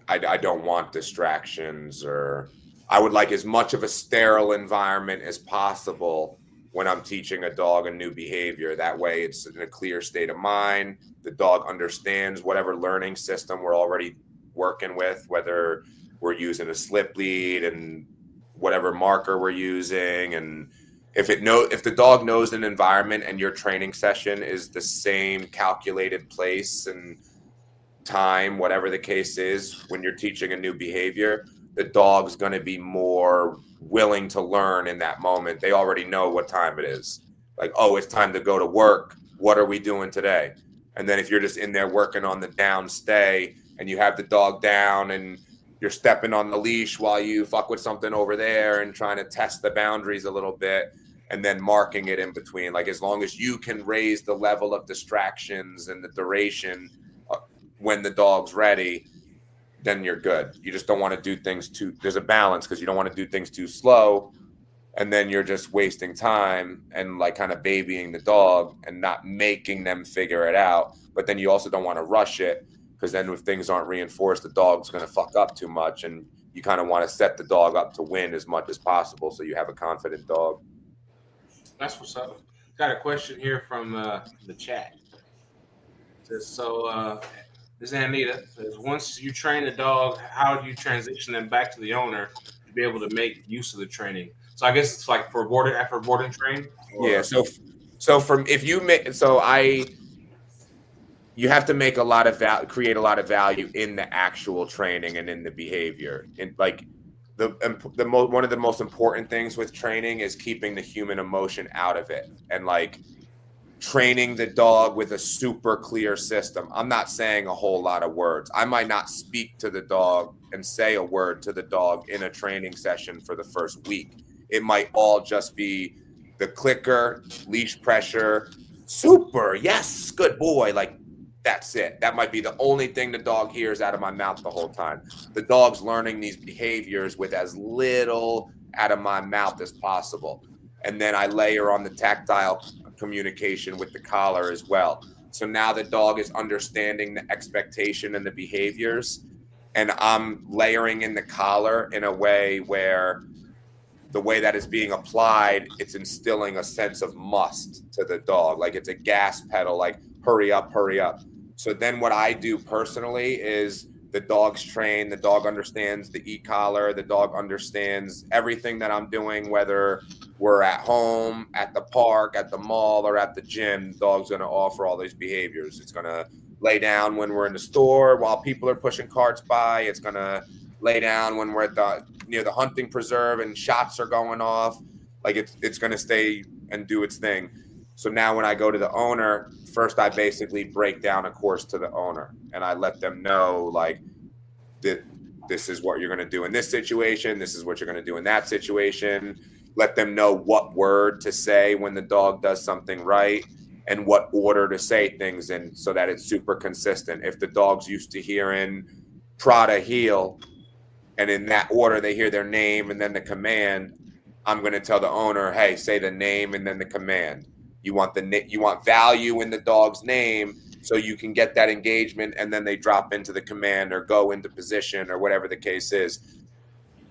I don't want distractions, or I would like as much of a sterile environment as possible when I'm teaching a dog a new behavior. That way it's in a clear state of mind. The dog understands whatever learning system we're already working with, whether we're using a slip lead and whatever marker we're using, and if the dog knows an environment and your training session is the same calculated place and time, whatever the case is, when you're teaching a new behavior, the dog's going to be more willing to learn in that moment. They already know what time it is. Like, oh, it's time to go to work. What are we doing today? And then if you're just in there working on the down stay and you have the dog down and you're stepping on the leash while you fuck with something over there and trying to test the boundaries a little bit and then marking it in between, like as long as you can raise the level of distractions and the duration when the dog's ready, then you're good. You just don't want to do things there's a balance, because you don't want to do things too slow and then you're just wasting time and like kind of babying the dog and not making them figure it out. But then you also don't want to rush it, because then if things aren't reinforced, the dog's going to fuck up too much, and you kind of want to set the dog up to win as much as possible so you have a confident dog. That's what's up. Got a question here from the chat. It says, so this is Anita. Says, once you train a dog, how do you transition them back to the owner to be able to make use of the training? So I guess it's like for after board and train. Yeah. So from if you make you have to make a lot of create a lot of value in the actual training and in the behavior. And like one of the most important things with training is keeping the human emotion out of it, and like training the dog with a super clear system. I'm not saying a whole lot of words. I might not speak to the dog and say a word to the dog in a training session for the first week. It might all just be the clicker, leash pressure, super, yes, good boy. Like, that's it. That might be the only thing the dog hears out of my mouth the whole time. The dog's learning these behaviors with as little out of my mouth as possible. And then I layer on the tactile communication with the collar as well. So now the dog is understanding the expectation and the behaviors, and I'm layering in the collar in a way where the way that is being applied, it's instilling a sense of must to the dog. Like it's a gas pedal, like hurry up, hurry up. So then what I do personally is the dog's trained, the dog understands the e-collar, the dog understands everything that I'm doing, whether we're at home, at the park, at the mall, or at the gym. The dog's going to offer all these behaviors. It's going to lay down when we're in the store while people are pushing carts by. It's going to lay down when we're at near the hunting preserve and shots are going off. Like it's going to stay and do its thing. So now when I go to the owner, first I basically break down a course to the owner, and I let them know, like, this is what you're going to do in this situation. This is what you're going to do in that situation. Let them know what word to say when the dog does something right and what order to say things in, so that it's super consistent. If the dog's used to hearing Prada heel, and in that order they hear their name and then the command, I'm going to tell the owner, hey, say the name and then the command. You want value in the dog's name so you can get that engagement, and then they drop into the command or go into position or whatever the case is.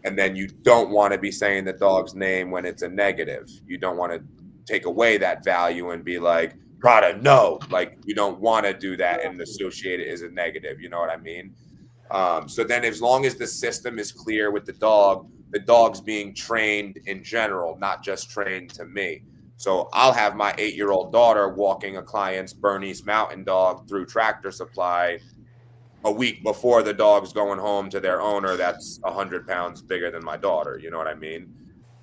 And then you don't want to be saying the dog's name when it's a negative. You don't want to take away that value and be like, Prada, no. Like, you don't want to do that and associate it as a negative. You know what I mean? So then as long as the system is clear with the dog's being trained in general, not just trained to me. So I'll have my 8-year-old daughter walking a client's Bernese Mountain Dog through Tractor Supply a week before the dog's going home to their owner that's 100 pounds bigger than my daughter. You know what I mean?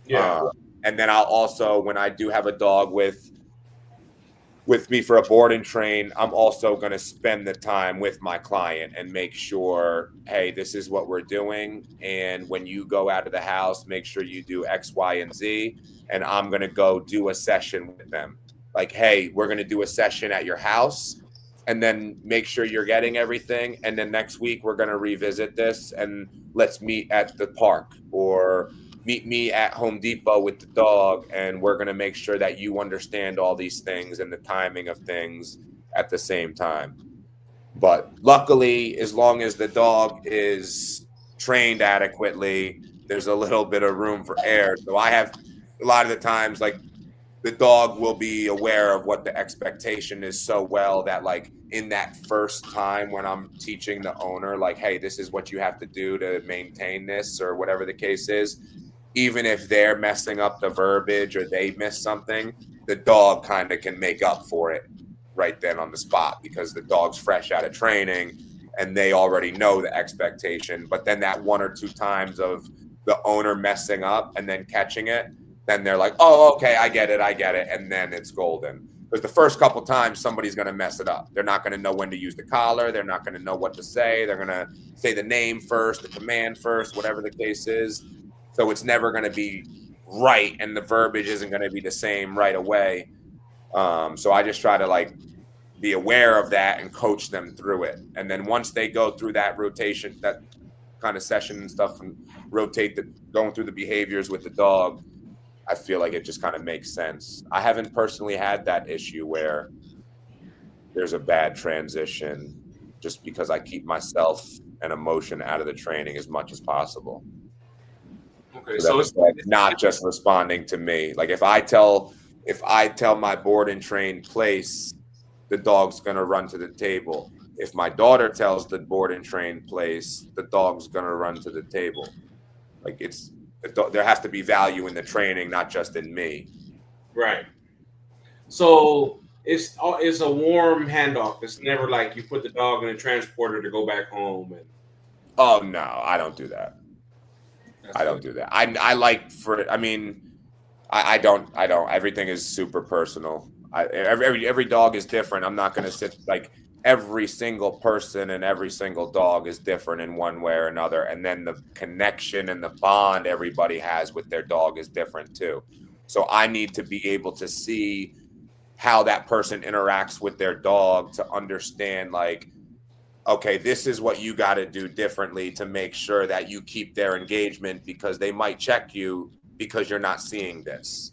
Yeah. And then I'll also, when I do have a dog with me for a board and train, I'm also going to spend the time with my client and make sure, hey, this is what we're doing. And when you go out of the house, make sure you do X, Y, and Z. And I'm going to go do a session with them. Like, hey, we're going to do a session at your house, and then make sure you're getting everything. And then next week, we're going to revisit this, and let's meet at the park, or meet me at Home Depot with the dog. And we're going to make sure that you understand all these things and the timing of things at the same time. But luckily, as long as the dog is trained adequately, there's a little bit of room for error. So I have a lot of the times, like, the dog will be aware of what the expectation is so well that, like, in that first time when I'm teaching the owner, like, hey, this is what you have to do to maintain this, or whatever the case is, even if they're messing up the verbiage or they miss something, the dog kind of can make up for it right then on the spot because the dog's fresh out of training and they already know the expectation. But then that 1 or 2 times of the owner messing up and then catching it, then they're like, oh, okay, I get it. And then it's golden. Because the first couple times somebody's going to mess it up. They're not going to know when to use the collar. They're not going to know what to say. They're going to say the name first, the command first, whatever the case is. So it's never going to be right, and the verbiage isn't going to be the same right away. So I just try to like be aware of that and coach them through it. And then once they go through that rotation, that kind of session and stuff, and going through the behaviors with the dog, I feel like it just kind of makes sense. I haven't personally had that issue where there's a bad transition just because I keep myself and emotion out of the training as much as possible. Okay, so it's like not just responding to me. Like if I tell my board and train place, the dog's gonna run to the table. If my daughter tells the board and train place, the dog's gonna run to the table. Like there has to be value in the training, not just in me. Right. So it's a warm handoff. It's never like you put the dog in a transporter to go back home. Oh no, I don't do that. I don't do that. I like for. I mean, I don't. Everything is super personal. Every dog is different. I'm not going to sit like every single person and every single dog is different in one way or another. And then the connection and the bond everybody has with their dog is different too. So I need to be able to see how that person interacts with their dog to understand like, okay, this is what you got to do differently to make sure that you keep their engagement because they might check you because you're not seeing this.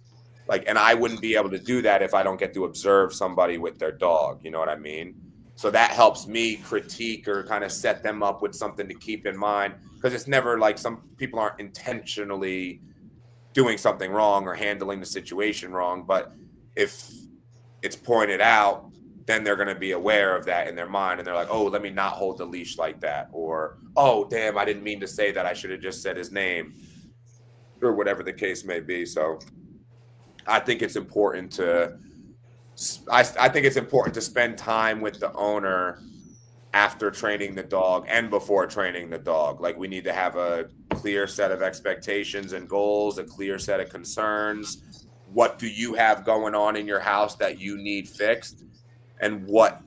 Like, and I wouldn't be able to do that if I don't get to observe somebody with their dog. You know what I mean? So that helps me critique or kind of set them up with something to keep in mind because it's never like some people aren't intentionally doing something wrong or handling the situation wrong. But if it's pointed out, then they're going to be aware of that in their mind. And they're like, oh, let me not hold the leash like that. Or, oh, damn, I didn't mean to say that. I should have just said his name or whatever the case may be. So I think it's important to spend time with the owner after training the dog and before training the dog. Like we need to have a clear set of expectations and goals, a clear set of concerns. What do you have going on in your house that you need fixed? And what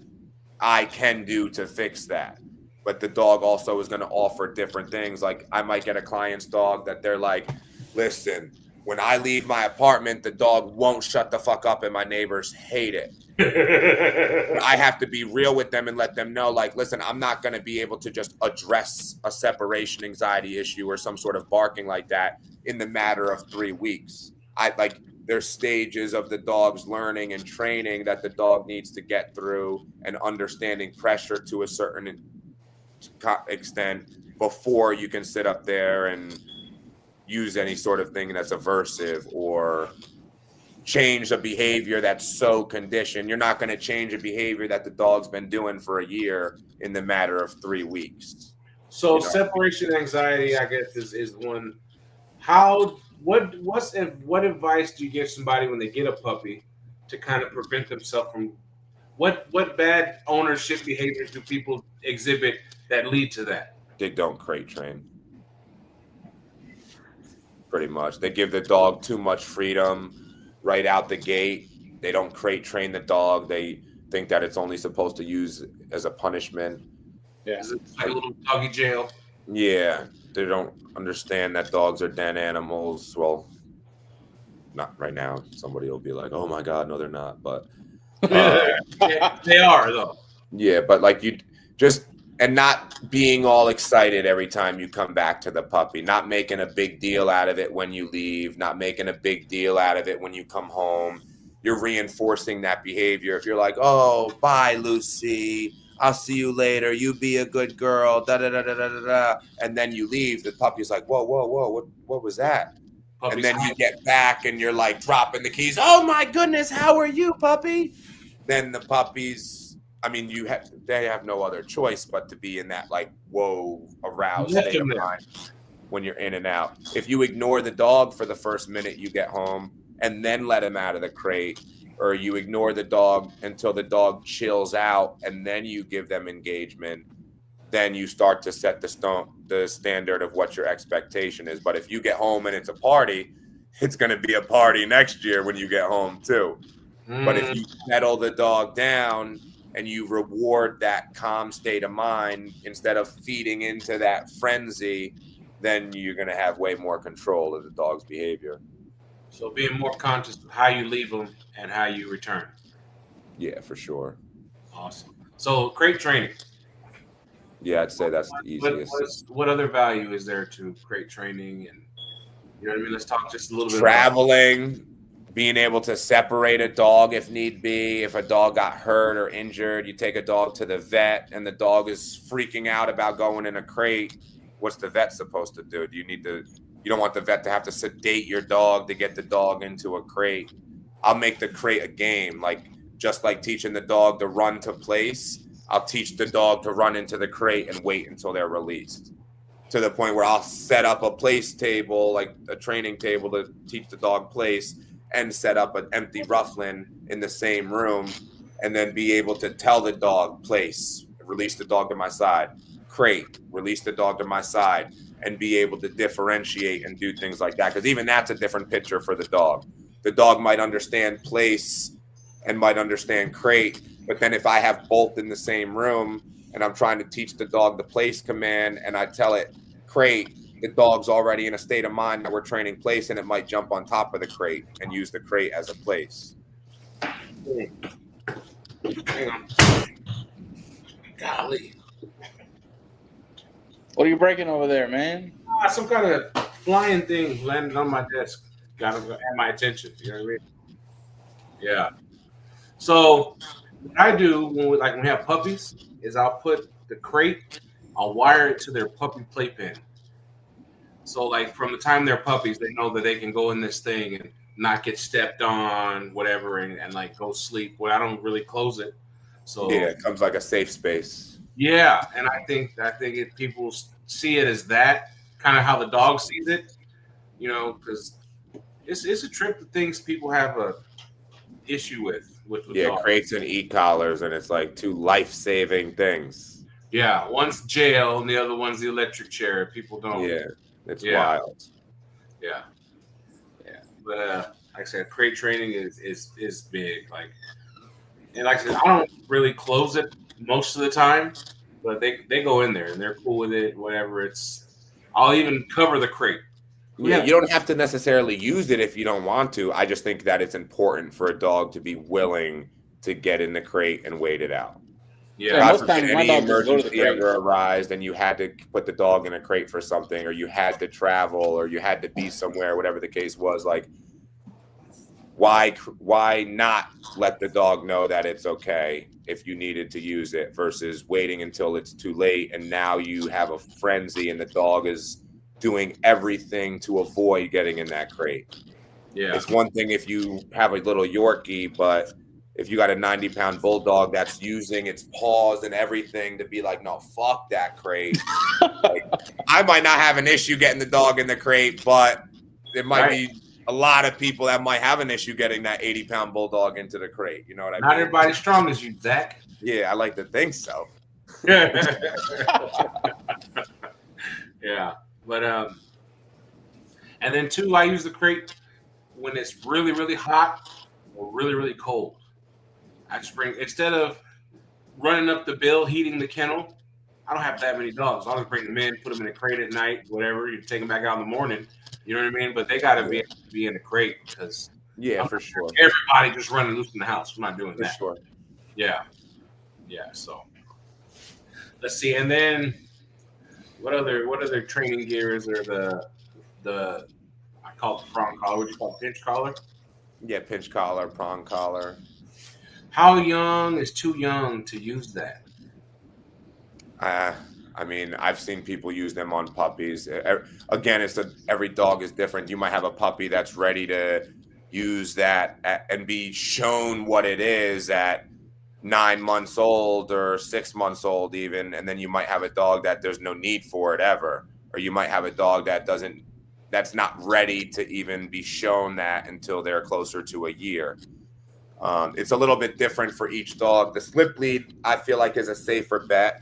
I can do to fix that. But the dog also is going to offer different things. Like I might get a client's dog that they're like, listen, when I leave my apartment, the dog won't shut the fuck up and my neighbors hate it. But I have to be real with them and let them know, like, listen, I'm not going to be able to just address a separation anxiety issue or some sort of barking like that in the matter of 3 weeks. There's stages of the dog's learning and training that the dog needs to get through and understanding pressure to a certain extent before you can sit up there and use any sort of thing that's aversive or change a behavior that's so conditioned. You're not going to change a behavior that the dog's been doing for a year in the matter of 3 weeks. So separation anxiety, I guess, is one. What advice do you give somebody when they get a puppy to kind of prevent themselves from what bad ownership behaviors do people exhibit that lead to that? They don't crate train. Pretty much. They give the dog too much freedom right out the gate. They don't crate train the dog. They think that it's only supposed to use as a punishment. Yeah. It's like a little doggy jail. Yeah. They don't understand that dogs are den animals. Well, not right now. Somebody will be like, oh my God, no, they're not. But they are though. Yeah, but like and not being all excited every time you come back to the puppy, not making a big deal out of it when you leave, not making a big deal out of it when you come home. You're reinforcing that behavior. If you're like, oh, bye, Lucy, I'll see you later. You be a good girl, da da da da da da, and then you leave. The puppy's like, whoa, what was that? And then you get back and you're like dropping the keys. Oh my goodness, how are you, puppy? Then the puppies, I mean, they have no other choice but to be in that like, whoa, aroused state of mind. when you're in and out. If you ignore the dog for the first minute you get home and then let him out of the crate, or you ignore the dog until the dog chills out and then you give them engagement, then you start to set the standard of what your expectation is. But if you get home and it's a party, it's going to be a party next year when you get home too. But if you settle the dog down and you reward that calm state of mind instead of feeding into that frenzy, then you're going to have way more control of the dog's behavior. So being more conscious of how you leave them and how you return. Yeah, for sure. Awesome. So crate training. Yeah, I'd say that's the easiest. What other value is there to crate training? And you know what I mean? Let's talk just a little bit Traveling, being able to separate a dog if need be. If a dog got hurt or injured, you take a dog to the vet and the dog is freaking out about going in a crate. What's the vet supposed to do? You don't want the vet to have to sedate your dog to get the dog into a crate. I'll make the crate a game, just like teaching the dog to run to place. I'll teach the dog to run into the crate and wait until they're released, to the point where I'll set up a place table, like a training table, to teach the dog place, and set up an empty Roughlin in the same room, and then be able to tell the dog place, release the dog to my side, crate, release the dog to my side, and be able to differentiate and do things like that. Because even that's a different picture for the dog. The dog might understand place and might understand crate, but then if I have both in the same room and I'm trying to teach the dog the place command and I tell it crate, the dog's already in a state of mind that we're training place, and it might jump on top of the crate and use the crate as a place. Hang on. Golly. What are you breaking over there, man? Some kind of flying thing landed on my desk. Got to have my attention. You know what I mean? Yeah. So what I do when we have puppies is I'll put the crate, I'll wire it to their puppy playpen. So like from the time they're puppies, they know that they can go in this thing and not get stepped on, whatever, and like go sleep. Well, I don't really close it. So yeah, it comes like a safe space. Yeah, and I think if people see it as that, kind of how the dog sees it, because it's a trip of things people have a issue with dogs. Crates and e-collars, and it's like two life-saving things. Yeah, one's jail and the other one's the electric chair. People don't. Yeah, it's wild. Yeah. But like I said, crate training is big. And like I said, I don't really close it most of the time, but they go in there and they're cool with it. Whatever I'll even cover the crate. Yeah, you don't have to necessarily use it if you don't want to. I just think that it's important for a dog to be willing to get in the crate and wait it out. Yeah, most times my dog just go to the crate. Ever arised and you had to put the dog in a crate for something, or you had to travel, or you had to be somewhere, whatever the case was, why not let the dog know that it's okay if you needed to use it versus waiting until it's too late and now you have a frenzy and the dog is doing everything to avoid getting in that crate. Yeah. It's one thing if you have a little Yorkie, but if you got a 90-pound bulldog that's using its paws and everything to be like, no, fuck that crate. I might not have an issue getting the dog in the crate, but there might be a lot of people that might have an issue getting that 80-pound bulldog into the crate. You know what I mean? Not everybody's strong as you, Zach. Yeah, I like to think so. Yeah. But and then two, I use the crate when it's really, really hot or really, really cold. I just instead of running up the bill, heating the kennel, I don't have that many dogs. I'll just bring them in, put them in a crate at night, whatever. You take them back out in the morning. You know what I mean? But they got to be in a crate because for sure. Everybody just running loose in the house. I'm not doing that. For sure. Yeah. So let's see. And then what other training gear is there? The I call it the prong collar. What do you call it? Pinch collar? Yeah, pinch collar, prong collar. How young is too young to use that? I mean, I've seen people use them on puppies. Again, every dog is different. You might have a puppy that's ready to use that and be shown what it is at 9 months old or 6 months old even, and then you might have a dog that there's no need for it ever. or you might have a dog that's not ready to even be shown that until they're closer to a year. It's a little bit different for each dog. The slip lead, I feel like, is a safer bet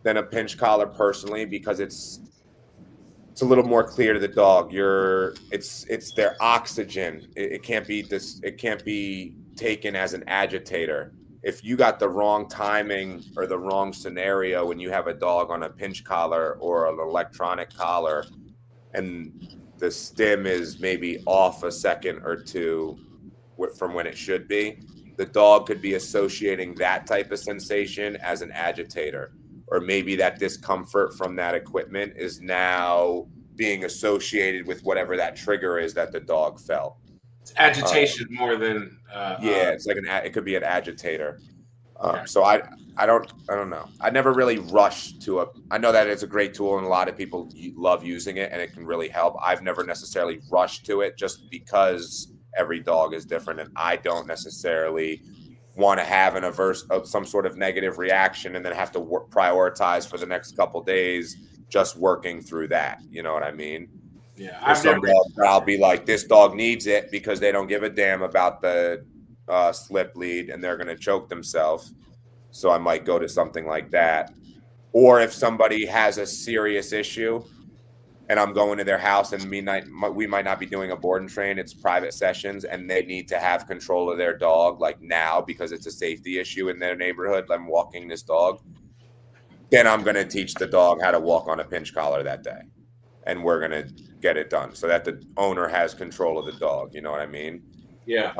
than a pinch collar personally, because it's a little more clear to the dog. It's their oxygen. It can't be taken as an agitator. If you got the wrong timing or the wrong scenario when you have a dog on a pinch collar or an electronic collar, and the stim is maybe off a second or two from when it should be, the dog could be associating that type of sensation as an agitator, or maybe that discomfort from that equipment is now being associated with whatever that trigger is that the dog felt. It's agitation more than it's like it could be an agitator. So I don't know. I never really rushed to I know that it's a great tool and a lot of people love using it and it can really help. I've never necessarily rushed to it, just because every dog is different, and I don't necessarily want to have some sort of negative reaction and then have to prioritize for the next couple days just working through that. You know what I mean? Yeah. I'll be like, this dog needs it because they don't give a damn about the slip lead and they're going to choke themselves. So I might go to something like that. Or if somebody has a serious issue and I'm going to their house and we might not be doing a board and train, it's private sessions, and they need to have control of their dog like now because it's a safety issue in their neighborhood. I'm walking this dog. Then I'm going to teach the dog how to walk on a pinch collar that day. And we're going to get it done so that the owner has control of the dog. You know what I mean? Yeah.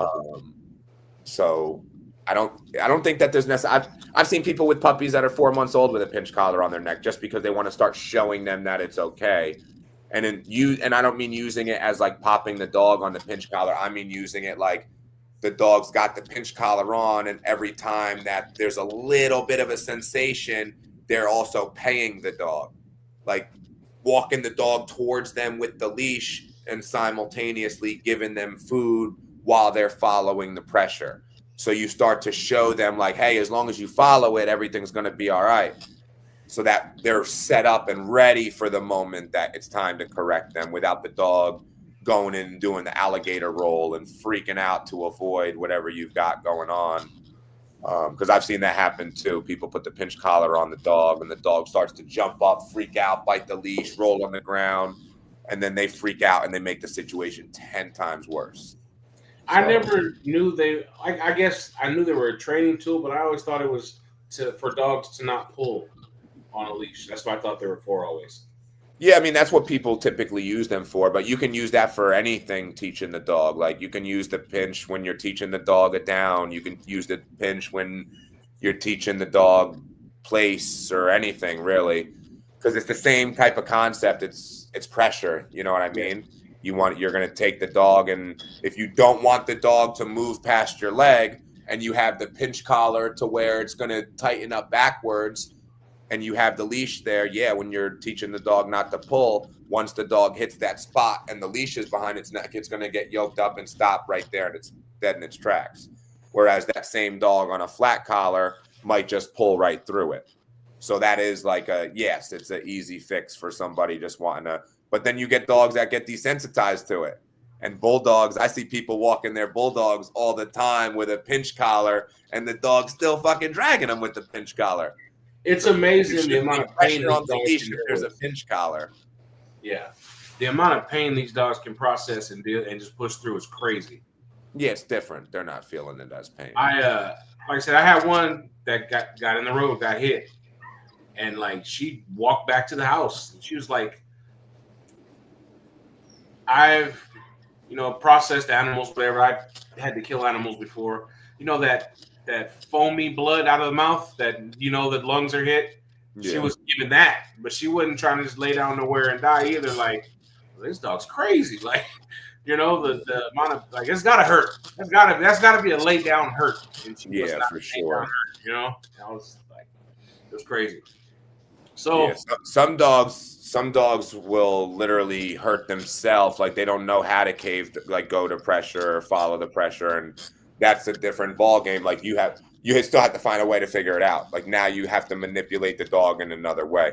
So I don't think that there's necessarily. I've seen people with puppies that are 4 months old with a pinch collar on their neck just because they want to start showing them that it's okay. And I don't mean using it as like popping the dog on the pinch collar. I mean using it like the dog's got the pinch collar on, and every time that there's a little bit of a sensation, they're also paying the dog, like walking the dog towards them with the leash and simultaneously giving them food while they're following the pressure. So you start to show them like, hey, as long as you follow it, everything's going to be all right. So that they're set up and ready for the moment that it's time to correct them without the dog going in and doing the alligator roll and freaking out to avoid whatever you've got going on. Because I've seen that happen too. People put the pinch collar on the dog and the dog starts to jump up, freak out, bite the leash, roll on the ground, and then they freak out and they make the situation 10 times worse. I never knew I guess I knew they were a training tool, but I always thought it was for dogs to not pull on a leash. That's what I thought they were for always. Yeah, I mean, that's what people typically use them for, but you can use that for anything teaching the dog. Like you can use the pinch when you're teaching the dog a down. You can use the pinch when you're teaching the dog place or anything really, because it's the same type of concept. It's pressure. You know what I mean? You're going to take the dog, and if you don't want the dog to move past your leg and you have the pinch collar to where it's going to tighten up backwards, and you have the leash there, when you're teaching the dog not to pull, once the dog hits that spot and the leash is behind its neck, it's going to get yoked up and stop right there, and it's dead in its tracks. Whereas that same dog on a flat collar might just pull right through it. So that is like it's an easy fix for somebody just wanting to. But then you get dogs that get desensitized to it. And bulldogs, I see people walking their bulldogs all the time with a pinch collar, and the dog's still fucking dragging them with the pinch collar. It's amazing the amount of pain on the leash if there's a pinch collar. Yeah. The amount of pain these dogs can process and deal and just push through is crazy. Yeah, it's different. They're not feeling it as pain. Like I said, I had one that got in the road, got hit. And like she walked back to the house. And she was like, I've, processed animals, whatever. I've had to kill animals before. That foamy blood out of the mouth that, the lungs are hit. Yeah. She was given that, but she wasn't trying to just lay down nowhere and die either. Like, this dog's crazy. Like, the amount of, like, it's got to hurt. That's got to be a lay down hurt. And she for sure. Hurt, that was like, it was crazy. So some dogs will literally hurt themselves. Like they don't know how to go to pressure or follow the pressure. And that's a different ball game. Like you still have to find a way to figure it out. Like now you have to manipulate the dog in another way.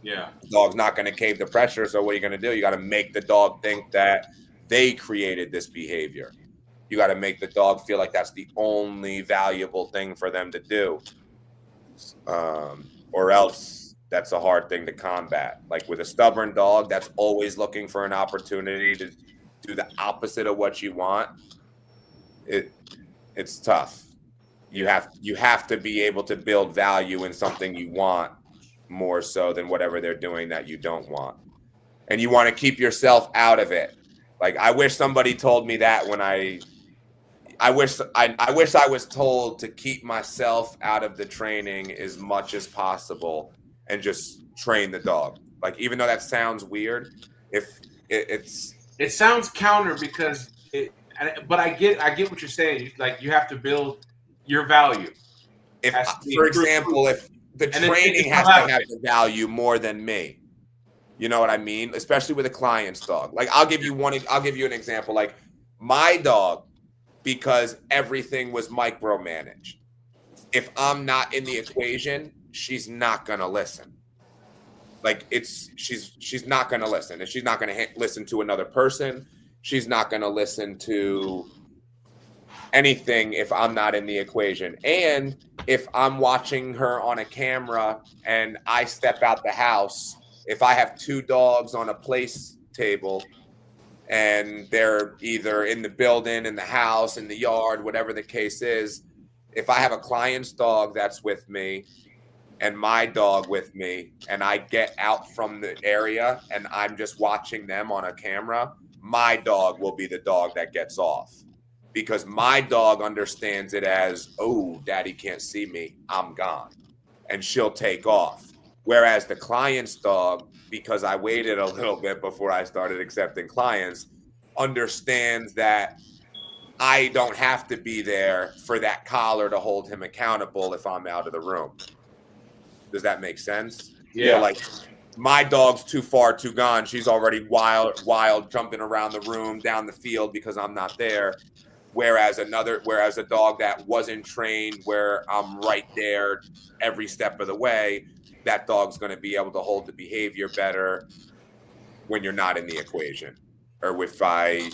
Yeah. The dog's not going to cave the pressure. So what are you going to do? You got to make the dog think that they created this behavior. You got to make the dog feel like that's the only valuable thing for them to do. Or else that's a hard thing to combat. Like with a stubborn dog that's always looking for an opportunity to do the opposite of what you want, it's tough. You have to be able to build value in something you want more so than whatever they're doing that you don't want. And you want to keep yourself out of it. Like I wish somebody told me that when I wish I was told to keep myself out of the training as much as possible and just train the dog. Like even though that sounds weird, if it sounds counter because but I get what you're saying. Like you have to build your value. If, for example, if the training has to have the value more than me, you know what I mean? Especially with a client's dog. Like I'll give you an example. Like my dog, because everything was micromanaged. If I'm not in the equation, she's not gonna listen. Like she's not gonna listen, and she's not gonna listen to another person. She's not gonna listen to anything if I'm not in the equation. And if I'm watching her on a camera and I step out the house, if I have two dogs on a place table and they're either in the building, in the house, in the yard, whatever the case is, if I have a client's dog that's with me and my dog with me and I get out from the area and I'm just watching them on a camera, my dog will be the dog that gets off. Because my dog understands it as, oh, daddy can't see me, I'm gone. And she'll take off. Whereas the client's dog, because I waited a little bit before I started accepting clients, understands that I don't have to be there for that collar to hold him accountable if I'm out of the room. Does that make sense? Yeah. You know, like my dog's too far, too gone. She's already wild, jumping around the room, down the field because I'm not there. Whereas a dog that wasn't trained where I'm right there every step of the way, that dog's going to be able to hold the behavior better when you're not in the equation. Or if I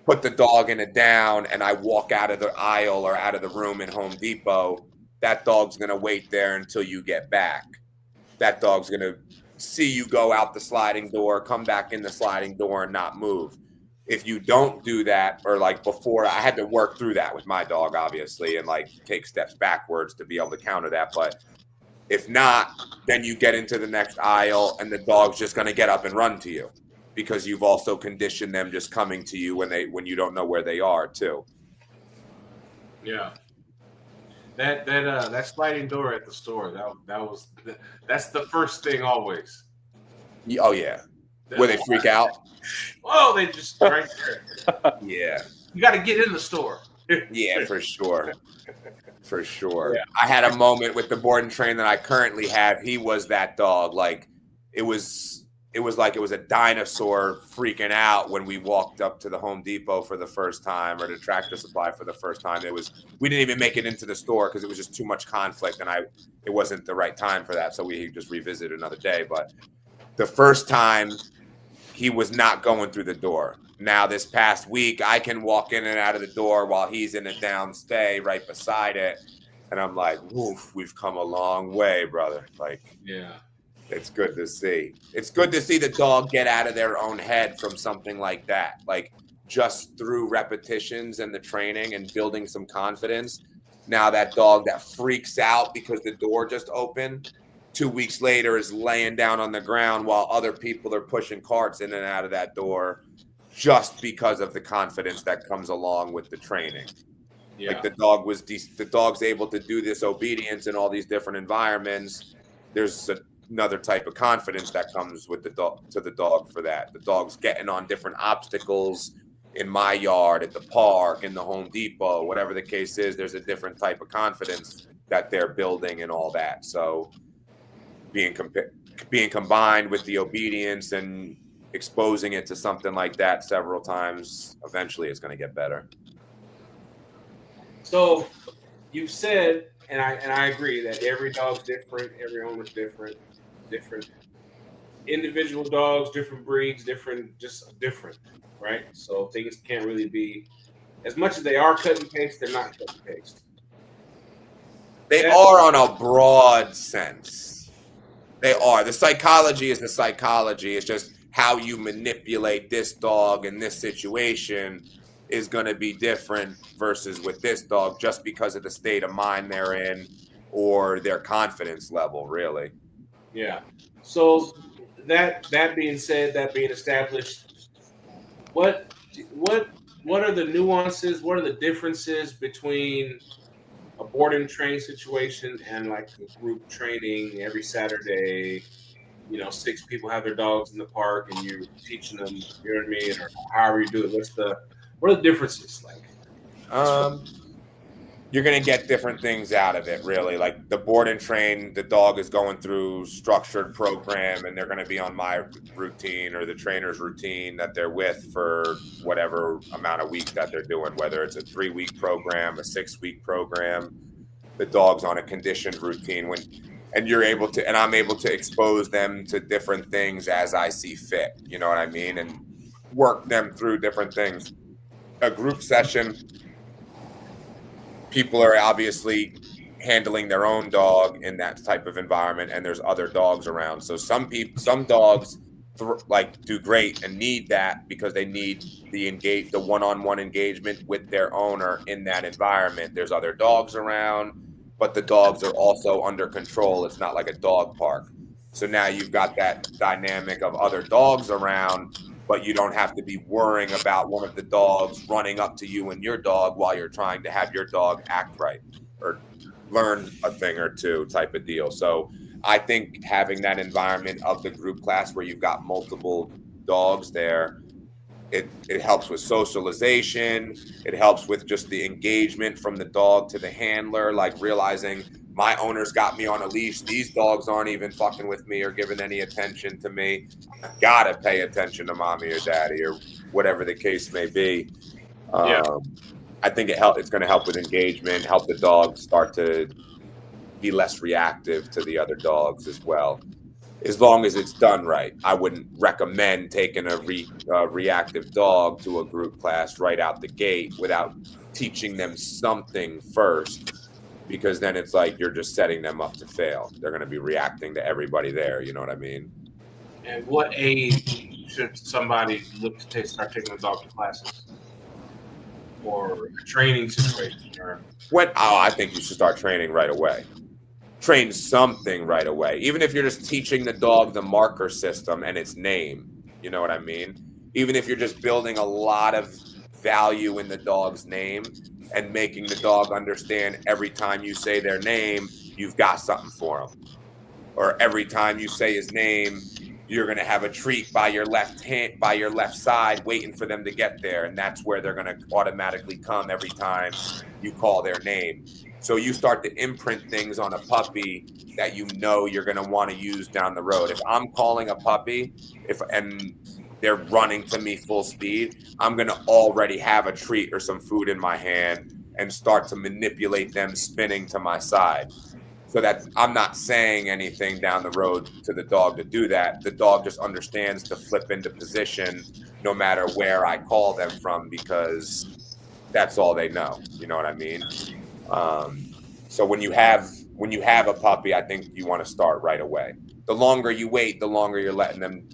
put the dog in a down and I walk out of the aisle or out of the room in Home Depot, that dog's going to wait there until you get back. That dog's going to see you go out the sliding door, come back in the sliding door and not move. If you don't do that, or like before, I had to work through that with my dog, obviously, and like take steps backwards to be able to counter that. But if not, then you get into the next aisle and the dog's just going to get up and run to you because you've also conditioned them just coming to you when you don't know where they are too. Yeah. That sliding door at the store, that's the first thing always. Oh yeah. Where they freak out. Oh, they just right there. Yeah. You got to get in the store. Yeah, for sure. For sure. Yeah. I had a moment with the board and train that I currently have. He was that dog. Like it was like it was a dinosaur freaking out when we walked up to the Home Depot for the first time or to Tractor Supply for the first time. We didn't even make it into the store because it was just too much conflict and it wasn't the right time for that. So we just revisited another day. But the first time he was not going through the door. Now this past week, I can walk in and out of the door while he's in a down stay right beside it. And I'm like, woof, we've come a long way, brother. Like, yeah, it's good to see. It's good to see the dog get out of their own head from something like that. Like just through repetitions and the training and building some confidence. Now that dog that freaks out because the door just opened, 2 weeks later is laying down on the ground while other people are pushing carts in and out of that door just because of the confidence that comes along with the training. Yeah. Like the dog's able to do this obedience in all these different environments. There's another type of confidence that comes with the dog for that. The dog's getting on different obstacles in my yard, at the park, in the Home Depot, whatever the case is. There's a different type of confidence that they're building and all that. So being combined with the obedience and exposing it to something like that several times, eventually it's going to get better. So you've said, and I agree that every dog's different, every owner's different. individual dogs, different breeds, different, right? So things can't really be as much as they are cut and paste. They're not cut and paste. They are on a broad sense. They are. The psychology is the psychology. It's just how you manipulate this dog in this situation is going to be different versus with this dog, just because of the state of mind they're in or their confidence level, really. Yeah. So that being said, that being established, what are the nuances? What are the differences between a board and train situation and like a group training every Saturday? 6 people have their dogs in the park and you're teaching them, you know what I mean, or however you do it. What are the differences like? You're going to get different things out of it, really. Like the board and train, the dog is going through structured program and they're going to be on my routine or the trainer's routine that they're with for whatever amount of weeks that they're doing, whether it's a 3-week program, a 6-week program. The dog's on a conditioned routine and I'm able to expose them to different things as I see fit, you know what I mean? And work them through different things. A group session, people are obviously handling their own dog in that type of environment, and there's other dogs around. So some dogs do great and need that because they need the one-on-one engagement with their owner in that environment. There's other dogs around, but the dogs are also under control. It's not like a dog park. So now you've got that dynamic of other dogs around, but you don't have to be worrying about one of the dogs running up to you and your dog while you're trying to have your dog act right or learn a thing or two type of deal. So I think having that environment of the group class where you've got multiple dogs there, it helps with socialization. It helps with just the engagement from the dog to the handler, like realizing my owner's got me on a leash. These dogs aren't even fucking with me or giving any attention to me. I gotta pay attention to mommy or daddy or whatever the case may be. I think it's going to help with engagement, help the dog start to be less reactive to the other dogs as well. As long as it's done right. I wouldn't recommend taking a reactive dog to a group class right out the gate without teaching them something first, because then it's like you're just setting them up to fail. They're going to be reacting to everybody there. You know what I mean? And what age should somebody look to start taking a dog to classes or a training situation? I think you should start training right away. Train something right away. Even if you're just teaching the dog the marker system and its name, you know what I mean? Even if you're just building a lot of value in the dog's name and making the dog understand every time you say their name, you've got something for them. Or every time you say his name, you're going to have a treat by your left side waiting for them to get there. And that's where they're going to automatically come every time you call their name. So you start to imprint things on a puppy that you know you're going to want to use down the road. If I'm calling a puppy and they're running to me full speed, I'm going to already have a treat or some food in my hand and start to manipulate them spinning to my side. So that I'm not saying anything down the road to the dog to do that. The dog just understands to flip into position no matter where I call them from, because that's all they know. You know what I mean? So when you have a puppy, I think you want to start right away. The longer you wait, the longer you're letting them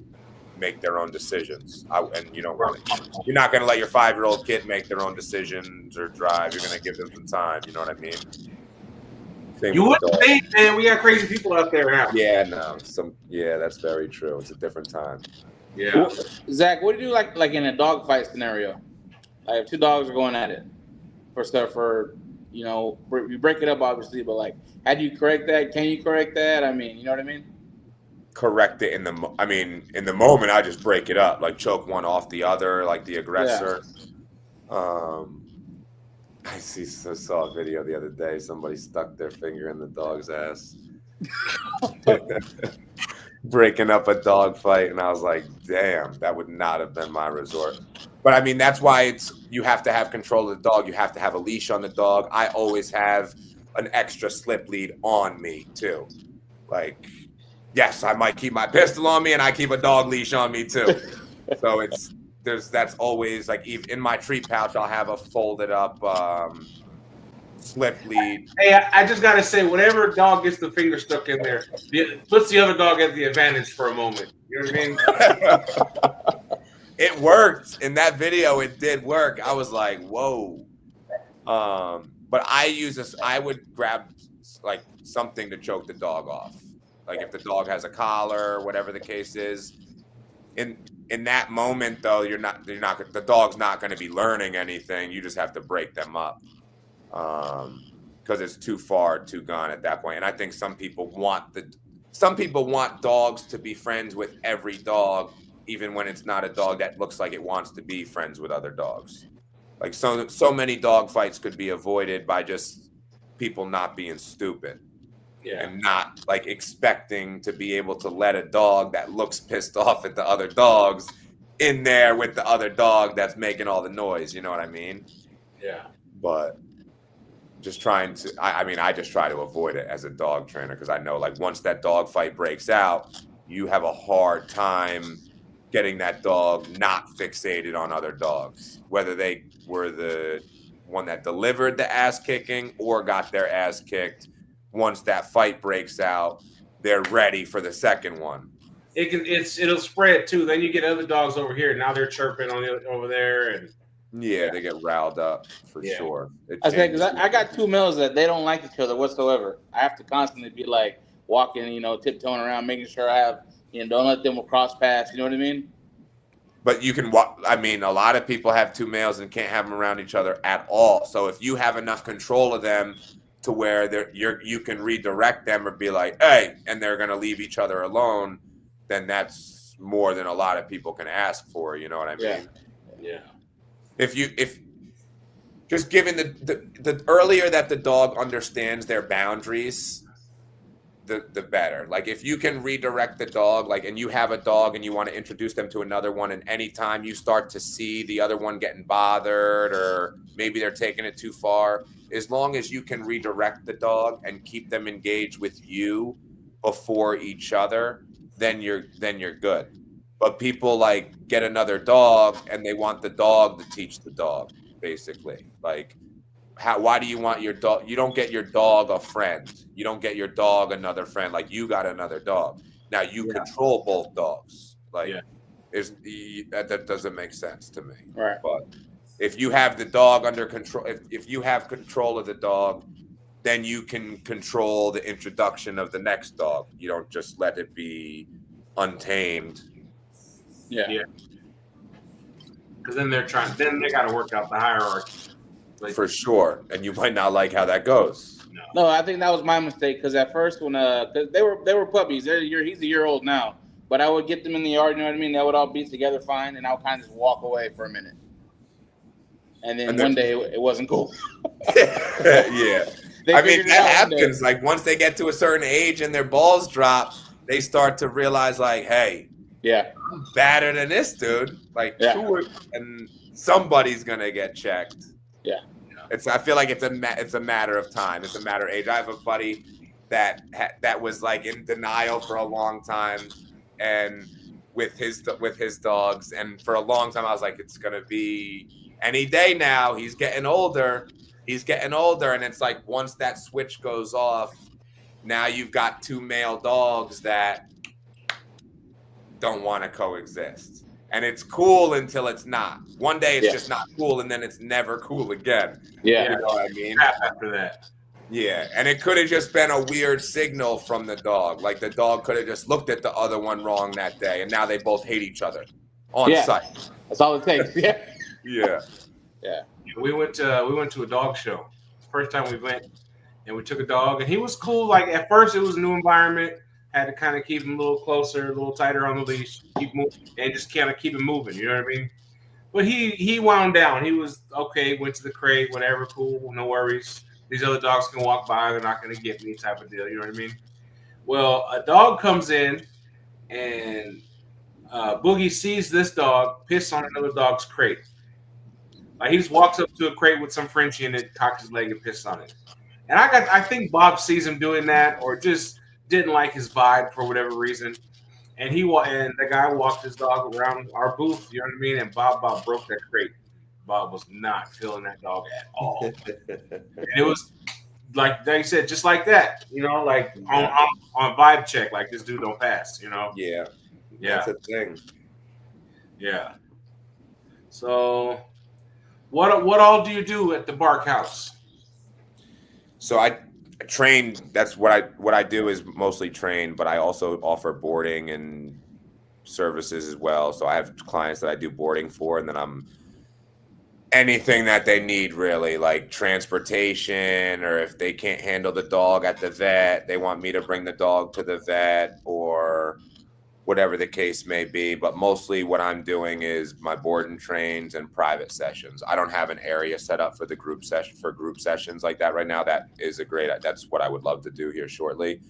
make their own decisions. And you don't want to. You're not going to let your 5-year-old kid make their own decisions or drive. You're going to give them some time. You know what I mean? You wouldn't think, man. We got crazy people out there now. Yeah, no. That's very true. It's a different time. Yeah. Zach, what do you do like in a dog fight scenario? Like if 2 dogs are going at it you break it up obviously, but like, how do you correct that? Can you correct that? I mean, you know what I mean? Correct it in the moment. I just break it up, like choke one off the other, like the aggressor. Yeah. I saw a video the other day. Somebody stuck their finger in the dog's ass, breaking up a dog fight, and I was like, "Damn, that would not have been my resort." But I mean, that's why you have to have control of the dog. You have to have a leash on the dog. I always have an extra slip lead on me too, like yes, I might keep my pistol on me, and I keep a dog leash on me too. So that's always like in my treat pouch, I'll have a folded up slip lead. Hey, I just gotta say, whenever dog gets the finger stuck in there, puts the other dog at the advantage for a moment. You know what I mean? It worked in that video. It did work. I was like, whoa. But I would grab like something to choke the dog off. Like if the dog has a collar, whatever the case is. In that moment though, the dog's not going to be learning anything. You just have to break them up. Because it's too far, too gone at that point. And I think some people want dogs to be friends with every dog, even when it's not a dog that looks like it wants to be friends with other dogs. Like so many dog fights could be avoided by just people not being stupid. Yeah. And not like expecting to be able to let a dog that looks pissed off at the other dogs in there with the other dog that's making all the noise. You know what I mean? Yeah. But just trying to, I just try to avoid it as a dog trainer because I know like once that dog fight breaks out, you have a hard time getting that dog not fixated on other dogs, whether they were the one that delivered the ass kicking or got their ass kicked. Once that fight breaks out, they're ready for the second one. It'll spread too. Then you get other dogs over here. Now they're chirping over there, and they get riled up for sure. I say because I got 2 males that they don't like each other whatsoever. I have to constantly be like walking, tiptoeing around, making sure I have, don't let them cross paths. You know what I mean? But you can walk. I mean, a lot of people have 2 males and can't have them around each other at all. So if you have enough control of them to where you can redirect them or be like, hey, and they're going to leave each other alone, then that's more than a lot of people can ask for. You know what I mean? Yeah. If just given the earlier that the dog understands their boundaries, the better. Like if you can redirect the dog, like, and you have a dog and you want to introduce them to another one, and anytime you start to see the other one getting bothered or maybe they're taking it too far, as long as you can redirect the dog and keep them engaged with you before each other, then you're good. But people like get another dog and they want the dog to teach the dog, basically. Like, why do you want your dog? You don't get your dog a friend. You don't get your dog another friend. Like you got another dog. Now you control both dogs. Like that doesn't make sense to me. Right. But if you have the dog under control, if you have control of the dog, then you can control the introduction of the next dog. You don't just let it be untamed. Yeah. Because then they got to work out the hierarchy. Like, for sure, and you might not like how that goes. No, I think that was my mistake because at first when cause they were puppies, he's a year old now, but I would get them in the yard, you know what I mean? They would all be together fine, and I would kind of just walk away for a minute, and then one day it wasn't cool. Yeah, I mean that happens. Like once they get to a certain age and their balls drop, they start to realize like, hey, I'm better than this dude. Like, and somebody's gonna get checked. Yeah. I feel like it's a matter of time. It's a matter of age. I have a buddy that was like in denial for a long time, and with his dogs, and for a long time I was like, it's gonna be any day now. He's getting older, and it's like once that switch goes off, now you've got 2 male dogs that don't want to coexist. And it's cool until it's not. One day it's just not cool, and then it's never cool again. Yeah. You know what I mean? After that. Yeah. And it could have just been a weird signal from the dog. Like the dog could have just looked at the other one wrong that day, and now they both hate each other on site. That's all it takes. Yeah. Yeah. Yeah. We went to a dog show. First time we went, and we took a dog, and he was cool. Like at first it was a new environment. Had to kind of keep him a little closer, a little tighter on the leash, keep moving, and just kind of keep him moving. You know what I mean? But he wound down. He was okay. Went to the crate, whatever, cool, no worries. These other dogs can walk by. They're not going to get me, type of deal. You know what I mean? Well, a dog comes in, and Boogie sees this dog piss on another dog's crate. Like he just walks up to a crate with some Frenchie in it, cocks his leg, and pisses on it. And I think Bob sees him doing that, or just didn't like his vibe for whatever reason. And and the guy walked his dog around our booth, you know what I mean? And Bob broke that crate. Bob was not feeling that dog at all. And it was like they said, just like that, like on vibe check, like this dude don't pass, Yeah, Yeah. that's a thing. Yeah. So what all do you do at the Bark House? So I train. That's what I do is mostly train, but I also offer boarding and services as well. So I have clients that I do boarding for, and then I'm anything that they need, really, like transportation, or if they can't handle the dog at the vet, they want me to bring the dog to the vet, or whatever the case may be. But mostly what I'm doing is my board and trains and private sessions. I don't have an area set up for the group sessions like that right now. That's what I would love to do here shortly.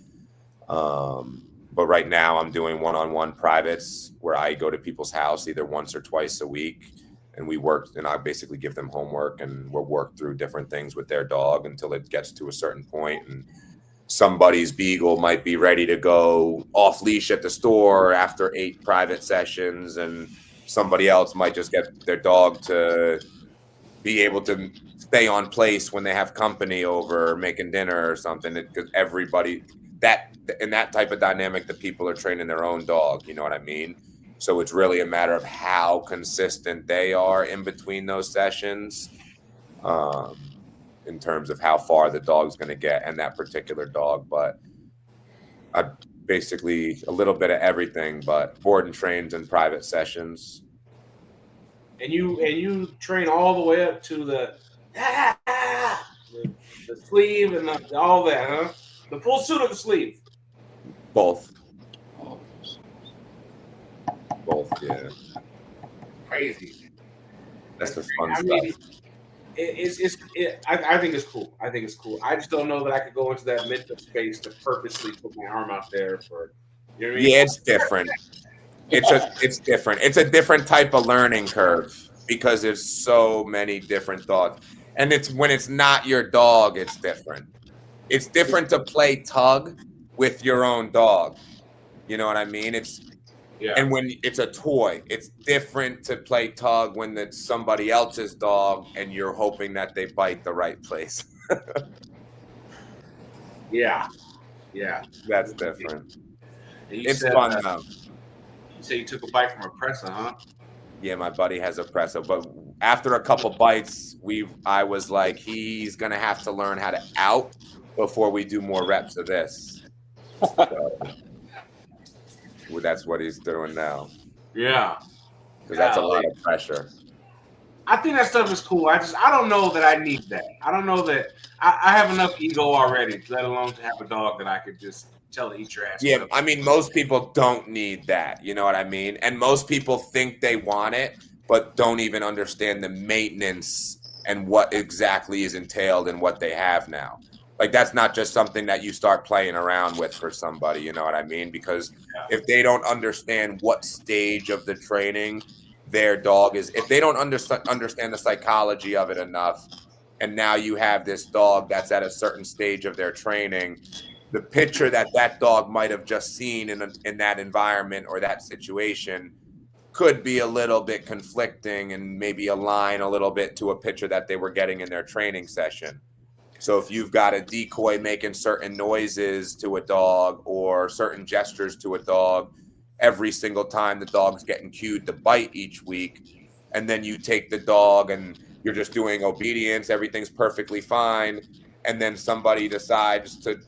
But right now I'm doing one-on-one privates where I go to people's house either once or twice a week, and we work, and I basically give them homework, and we'll work through different things with their dog until it gets to a certain point. And somebody's beagle might be ready to go off leash at the store after 8 private sessions, and somebody else might just get their dog to be able to stay on place when they have company over making dinner or something. Because everybody in that type of dynamic, the people are training their own dog, you know what I mean? So it's really a matter of how consistent they are in between those sessions, in terms of how far the dog's going to get and that particular dog. But I basically a little bit of everything, but board and trains and private sessions. And you train all the way up to the sleeve and all that, huh? The full suit of the sleeve. Both, yeah. Crazy. That's the fun stuff. Mean, I think it's cool. I just don't know that I could go into that mental space to purposely put my arm out there for. You know what I mean? Yeah, it's different. It's different. It's a different type of learning curve because there's so many different dogs, and it's when it's not your dog, it's different. It's different to play tug with your own dog. You know what I mean? And when it's a toy, it's different to play tug when it's somebody else's dog and you're hoping that they bite the right place. Yeah. That's different. It's fun though. You say you took a bite from a presser, huh? Yeah, my buddy has a presser, but after a couple bites, I was like, he's gonna have to learn how to out before we do more reps of this. So, that's what he's doing now. Yeah. Because that's a lot of pressure. I think that stuff is cool. I don't know that I need that. I don't know that I have enough ego already, let alone to have a dog that I could just tell to eat your ass. Yeah, I mean, most people don't need that. You know what I mean? And most people think they want it, but don't even understand the maintenance and what exactly is entailed in what they have now. Like, that's not just something that you start playing around with for somebody, you know what I mean? Because if they don't understand what stage of the training their dog is, if they don't understand the psychology of it enough, and now you have this dog that's at a certain stage of their training, the picture that dog might have just seen in that environment or that situation could be a little bit conflicting and maybe align a little bit to a picture that they were getting in their training session. So if you've got a decoy making certain noises to a dog or certain gestures to a dog every single time the dog's getting cued to bite each week, and then you take the dog and you're just doing obedience, everything's perfectly fine, and then somebody decides to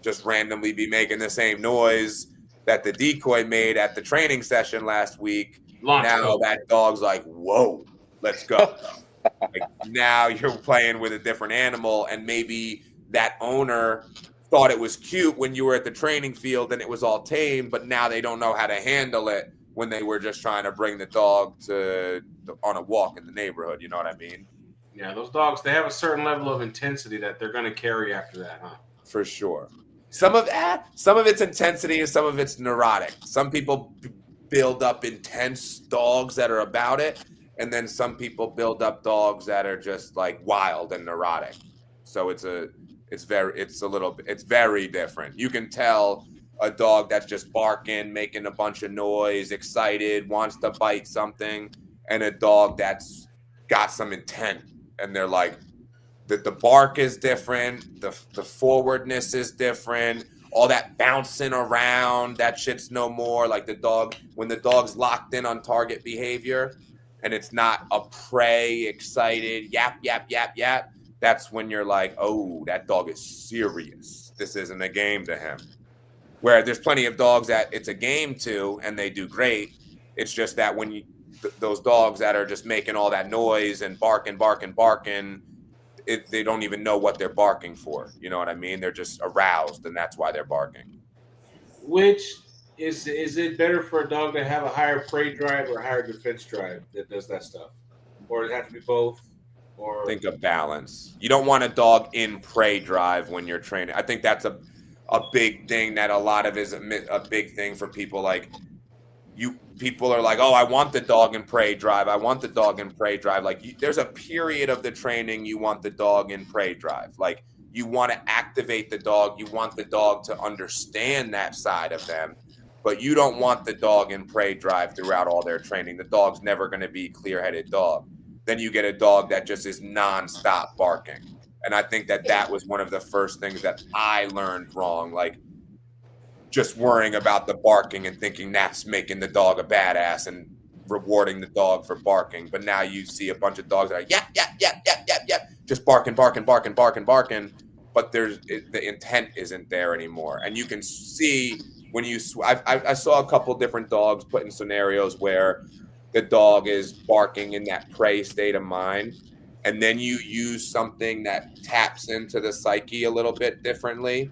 just randomly be making the same noise that the decoy made at the training session last week, now that dog's like, whoa, let's go. Like, now you're playing with a different animal, and maybe that owner thought it was cute when you were at the training field and it was all tame, but now they don't know how to handle it when they were just trying to bring the dog on a walk in the neighborhood. You know what I mean? Yeah, those dogs, they have a certain level of intensity that they're going to carry after that, huh? For sure. Some of it's intensity and some of it's neurotic. Some people build up intense dogs that are about it, and then some people build up dogs that are just like wild and neurotic. So it's It's very different. You can tell a dog that's just barking, making a bunch of noise, excited, wants to bite something, and a dog that's got some intent, and they're like, the bark is different, the forwardness is different, all that bouncing around, that shit's no more. Like when the dog's locked in on target behavior and it's not a prey, excited, yap, yap, yap, yap, that's when you're like, oh, that dog is serious. This isn't a game to him. Where there's plenty of dogs that it's a game to and they do great. It's just that when those dogs that are just making all that noise and barking, they don't even know what they're barking for. You know what I mean? They're just aroused, and that's why they're barking. Which is it better for a dog to have a higher prey drive or a higher defense drive that does that stuff, or does it have to be both? Or think of balance. You don't want a dog in prey drive when you're training. I think that's a big thing that a lot of is a big thing for people. Like people are like, oh, I want the dog in prey drive. I want the dog in prey drive. Like there's a period of the training you want the dog in prey drive. Like you want to activate the dog. You want the dog to understand that side of them, but you don't want the dog in prey drive throughout all their training. The dog's never going to be a clear-headed dog. Then you get a dog that just is nonstop barking. And I think that was one of the first things that I learned wrong. Like just worrying about the barking and thinking that's making the dog a badass and rewarding the dog for barking. But now you see a bunch of dogs that are yap, yap, yap, yap, yap, yap, just barking. But the intent isn't there anymore. And you can see when I saw a couple different dogs put in scenarios where the dog is barking in that prey state of mind. And then you use something that taps into the psyche a little bit differently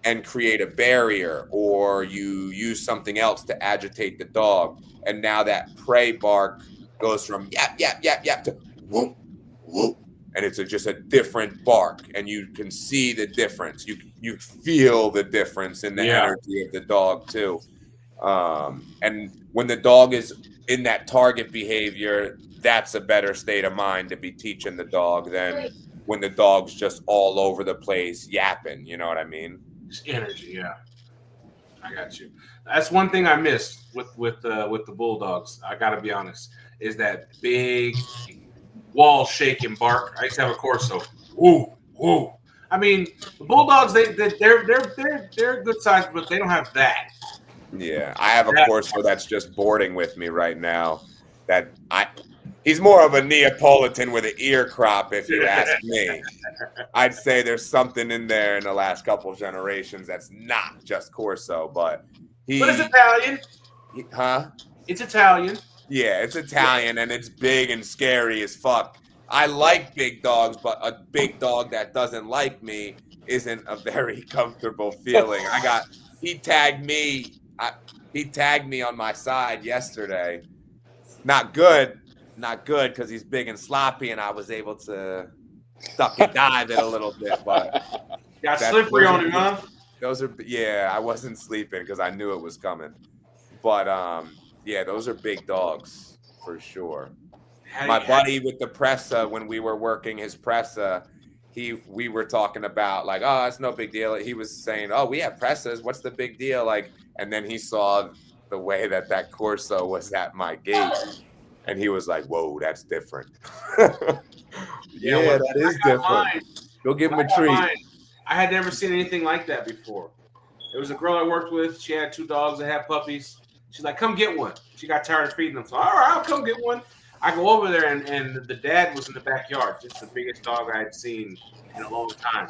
and create a barrier, or you use something else to agitate the dog. And now that prey bark goes from yap, yap, yap, yap to whoop, whoop. And it's just a different bark. And you can see the difference. You feel the difference in the energy of the dog too. And when the dog is in that target behavior, that's a better state of mind to be teaching the dog than when the dog's just all over the place yapping. You know what I mean? Energy, yeah. I got you. That's one thing I missed with the Bulldogs. I got to be honest, is that big wall shaking bark. I used to have a Corso. Woo, woo. I mean, the Bulldogs they're good size, but they don't have that. Yeah, I have a Corso that's just boarding with me right now. He's more of a Neapolitan with an ear crop, if you ask me. I'd say there's something in there in the last couple of generations that's not just Corso, but it's Italian. It's Italian. Yeah, it's Italian, and it's big and scary as fuck. I like big dogs, but a big dog that doesn't like me isn't a very comfortable feeling. He tagged me on my side yesterday. Not good because he's big and sloppy, and I was able to duck and dive it a little bit. But got slippery on him, huh? I wasn't sleeping because I knew it was coming. But those are big dogs for sure. My buddy with the Pressa, when we were working his Pressa, we were talking about like, oh, it's no big deal. He was saying, oh, we have Pressas. What's the big deal? Like, and then he saw the way that Corso was at my gate. And he was like, whoa, that's different. That is different. Go give him a treat. I had never seen anything like that before. There was a girl I worked with. She had 2 dogs that had puppies. She's like, come get one. She got tired of feeding them. So, all right, I'll come get one. I go over there, and the dad was in the backyard. It's the biggest dog I had seen in a long time.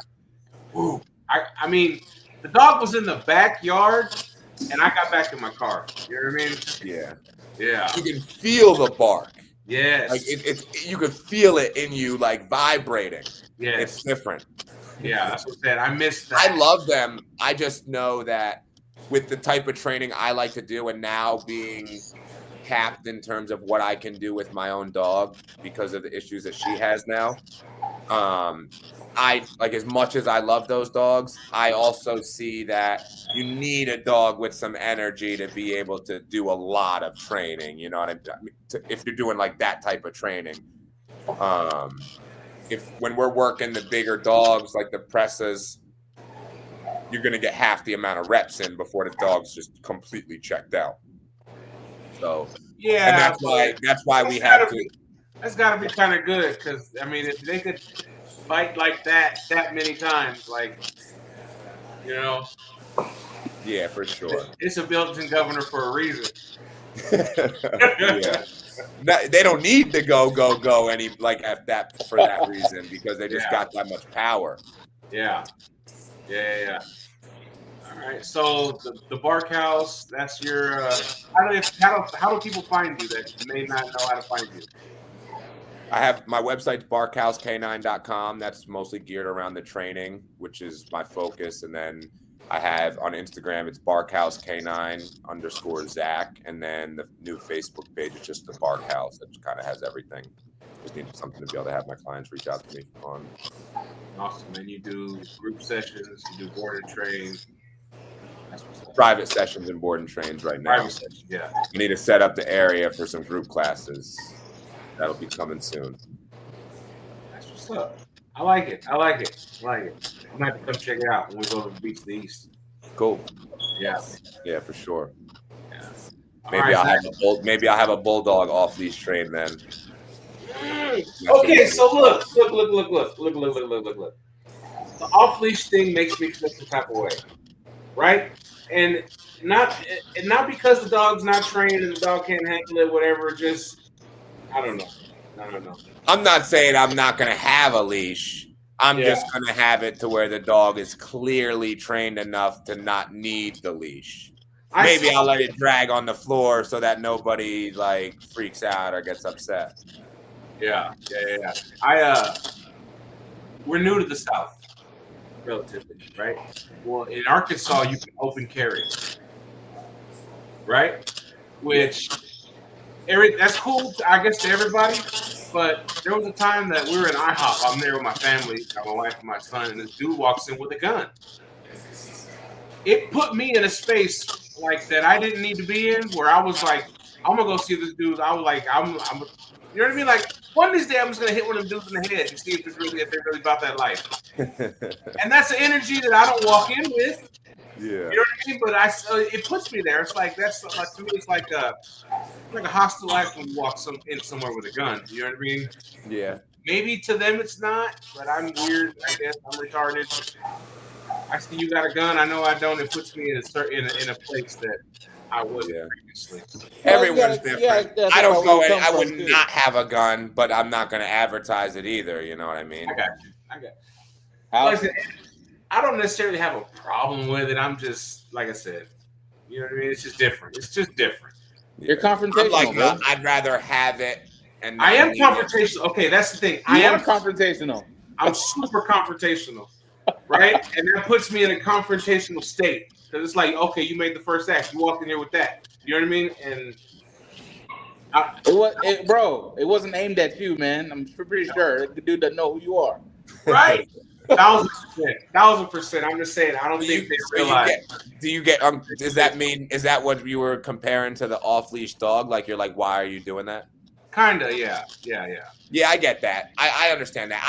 Ooh. I mean, the dog was in the backyard, and I got back in my car. You know what I mean? Yeah. Yeah. You can feel the bark. Yes. Like you can feel it in you, like vibrating. Yeah. It's different. Yeah, that's what I said. I missed that. I love them. I just know that with the type of training I like to do, and now being capped in terms of what I can do with my own dog because of the issues that she has now. I like, as much as I love those dogs, I also see that you need a dog with some energy to be able to do a lot of training. You know what I mean? If you're doing like that type of training, when we're working the bigger dogs like the presses, you're going to get half the amount of reps in before the dog's just completely checked out. So Yeah, and that's why we have to. That's got to be kind of good because I mean, if they could bite like that many times, like Yeah, for sure. it's a built-in governor for a reason. Yeah. They don't need to go any like at that for that reason because they just got that much power. Yeah. All right. So the Bark House, that's your. How do people find you that may not know how to find you? I have my website's barkhousecanine.com. That's mostly geared around the training, which is my focus. And then I have on Instagram, it's barkhousecanine_Zach. And then the new Facebook page is just the Bark House. That kind of has everything. Just need something to be able to have my clients reach out to me on. Awesome. And you do group sessions, you do board and train. Private sessions and board and trains right now. Private sessions, yeah. We need to set up the area for some group classes. That'll be coming soon. That's what's up. I like it. I'm gonna have to come check it out when we go to the beach to the east. Cool. Yeah, for sure. Yeah. Maybe I'll have a bulldog off leash train then. Okay, so look. The off leash thing makes me feel some type of way, right? And not because the dog's not trained and the dog can't handle it, whatever. Just I don't know. I'm not saying I'm not going to have a leash. I'm just going to have it to where the dog is clearly trained enough to not need the leash. Maybe I'll let it drag on the floor so that nobody like freaks out or gets upset. Yeah. We're new to the South, relatively, right? Well, in Arkansas, you can open carry, right? Which that's cool, I guess, to everybody. But there was a time that we were in IHOP. I'm there with my family, my wife and my son, and this dude walks in with a gun. It put me in a space like that I didn't need to be in, where I was like, I'm gonna go see this dude. I was like, you know what I mean? Like one of these days, I'm just gonna hit one of them dudes in the head and see if they're really about that life. And that's the energy that I don't walk in with. Yeah. You know what I mean? But it puts me there. It's like to me, it's like a hostile act when you walk in somewhere with a gun. You know what I mean? Yeah. Maybe to them it's not, but I'm weird. I guess I'm retarded. I see you got a gun. I know I don't. It puts me in a place that I wasn't previously. Everyone's different. I don't go in. I would not have a gun, but I'm not going to advertise it either. You know what I mean? I got you. I don't necessarily have a problem with it. I'm just, like I said, you know what I mean? It's just different. You're confrontational. I'd rather have it. And I am confrontational. Okay, that's the thing. I am confrontational. I'm super confrontational, right? And that puts me in a confrontational state because it's like, okay, you made the first act. You walked in here with that. You know what I mean? And it wasn't aimed at you, man. I'm pretty sure the dude doesn't know who you are. Right. 1,000%. I'm just saying. I don't think they realize. Do you get? Does that mean? Is that what you were comparing to the off-leash dog? Like you're like, why are you doing that? Kinda, yeah. Yeah, I get that. I understand that.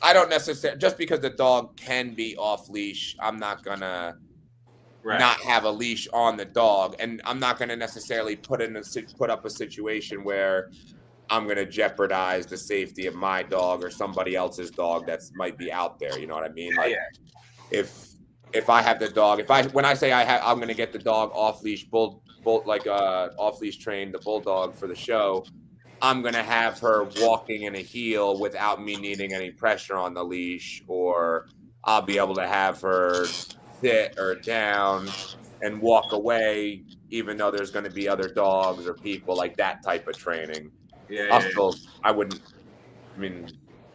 I don't necessarily just because the dog can be off-leash. I'm not gonna not have a leash on the dog, and I'm not gonna necessarily put up a situation where I'm going to jeopardize the safety of my dog or somebody else's dog that might be out there. You know what I mean? Like if I have the dog, when I say I'm going to get the dog off leash, off leash trained the bulldog for the show, I'm going to have her walking in a heel without me needing any pressure on the leash, or I'll be able to have her sit or down and walk away, even though there's going to be other dogs or people, like that type of training. I wouldn't. I mean,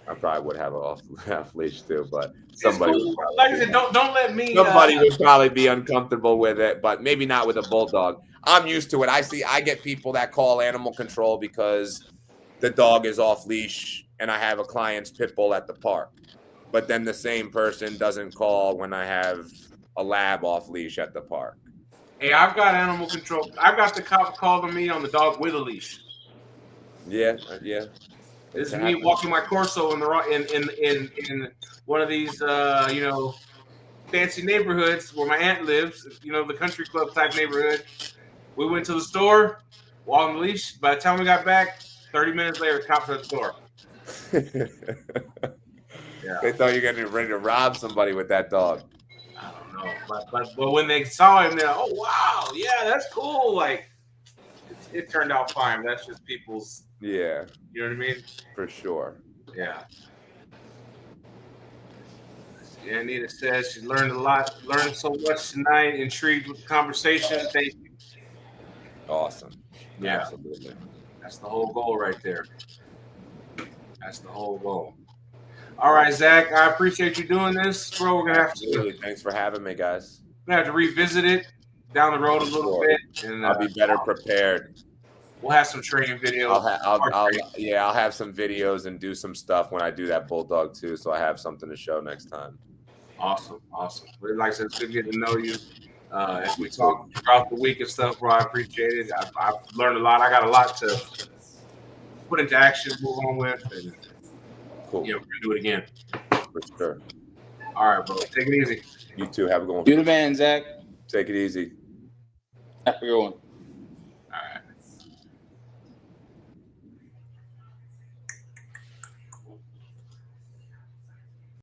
I probably would have an off leash too, but somebody. Cool. Like I said, don't let me. Somebody would probably be uncomfortable with it, but maybe not with a bulldog. I'm used to it. I get people that call animal control because the dog is off leash, and I have a client's pit bull at the park. But then the same person doesn't call when I have a lab off leash at the park. Hey, I've got animal control. I've got the cop calling me on the dog with a leash. Yeah. This is me walking my Corso in one of these fancy neighborhoods where my aunt lives. The country club type neighborhood. We went to the store, walked on the leash. By the time we got back, 30 minutes later, cops at the door. Yeah. They thought you were getting ready to rob somebody with that dog. I don't know, but when they saw him, they're like, oh wow, yeah, that's cool. Like it turned out fine. That's just people's. Yeah. You know what I mean? For sure. Yeah. Yeah, Anita says she learned a lot, learned so much tonight, intrigued with the conversation. Thank you. Awesome. Yeah. Absolutely. That's the whole goal right there. That's the whole goal. All right, Zach, I appreciate you doing this, bro. We're gonna have to. Thanks for having me, guys. We're gonna have to revisit it down the road a little bit, and I'll be better prepared. We'll have some training videos. I'll have some videos and do some stuff when I do that bulldog too, so I have something to show next time. Awesome. Like I said, it's good getting to know you. As we talk throughout the week and stuff, bro, I appreciate it. I've learned a lot. I got a lot to put into action, move on with, and cool. We're gonna do it again. For sure. All right, bro. Take it easy. You too. Have a good one. You the man, Zach. Take it easy. Have a good one.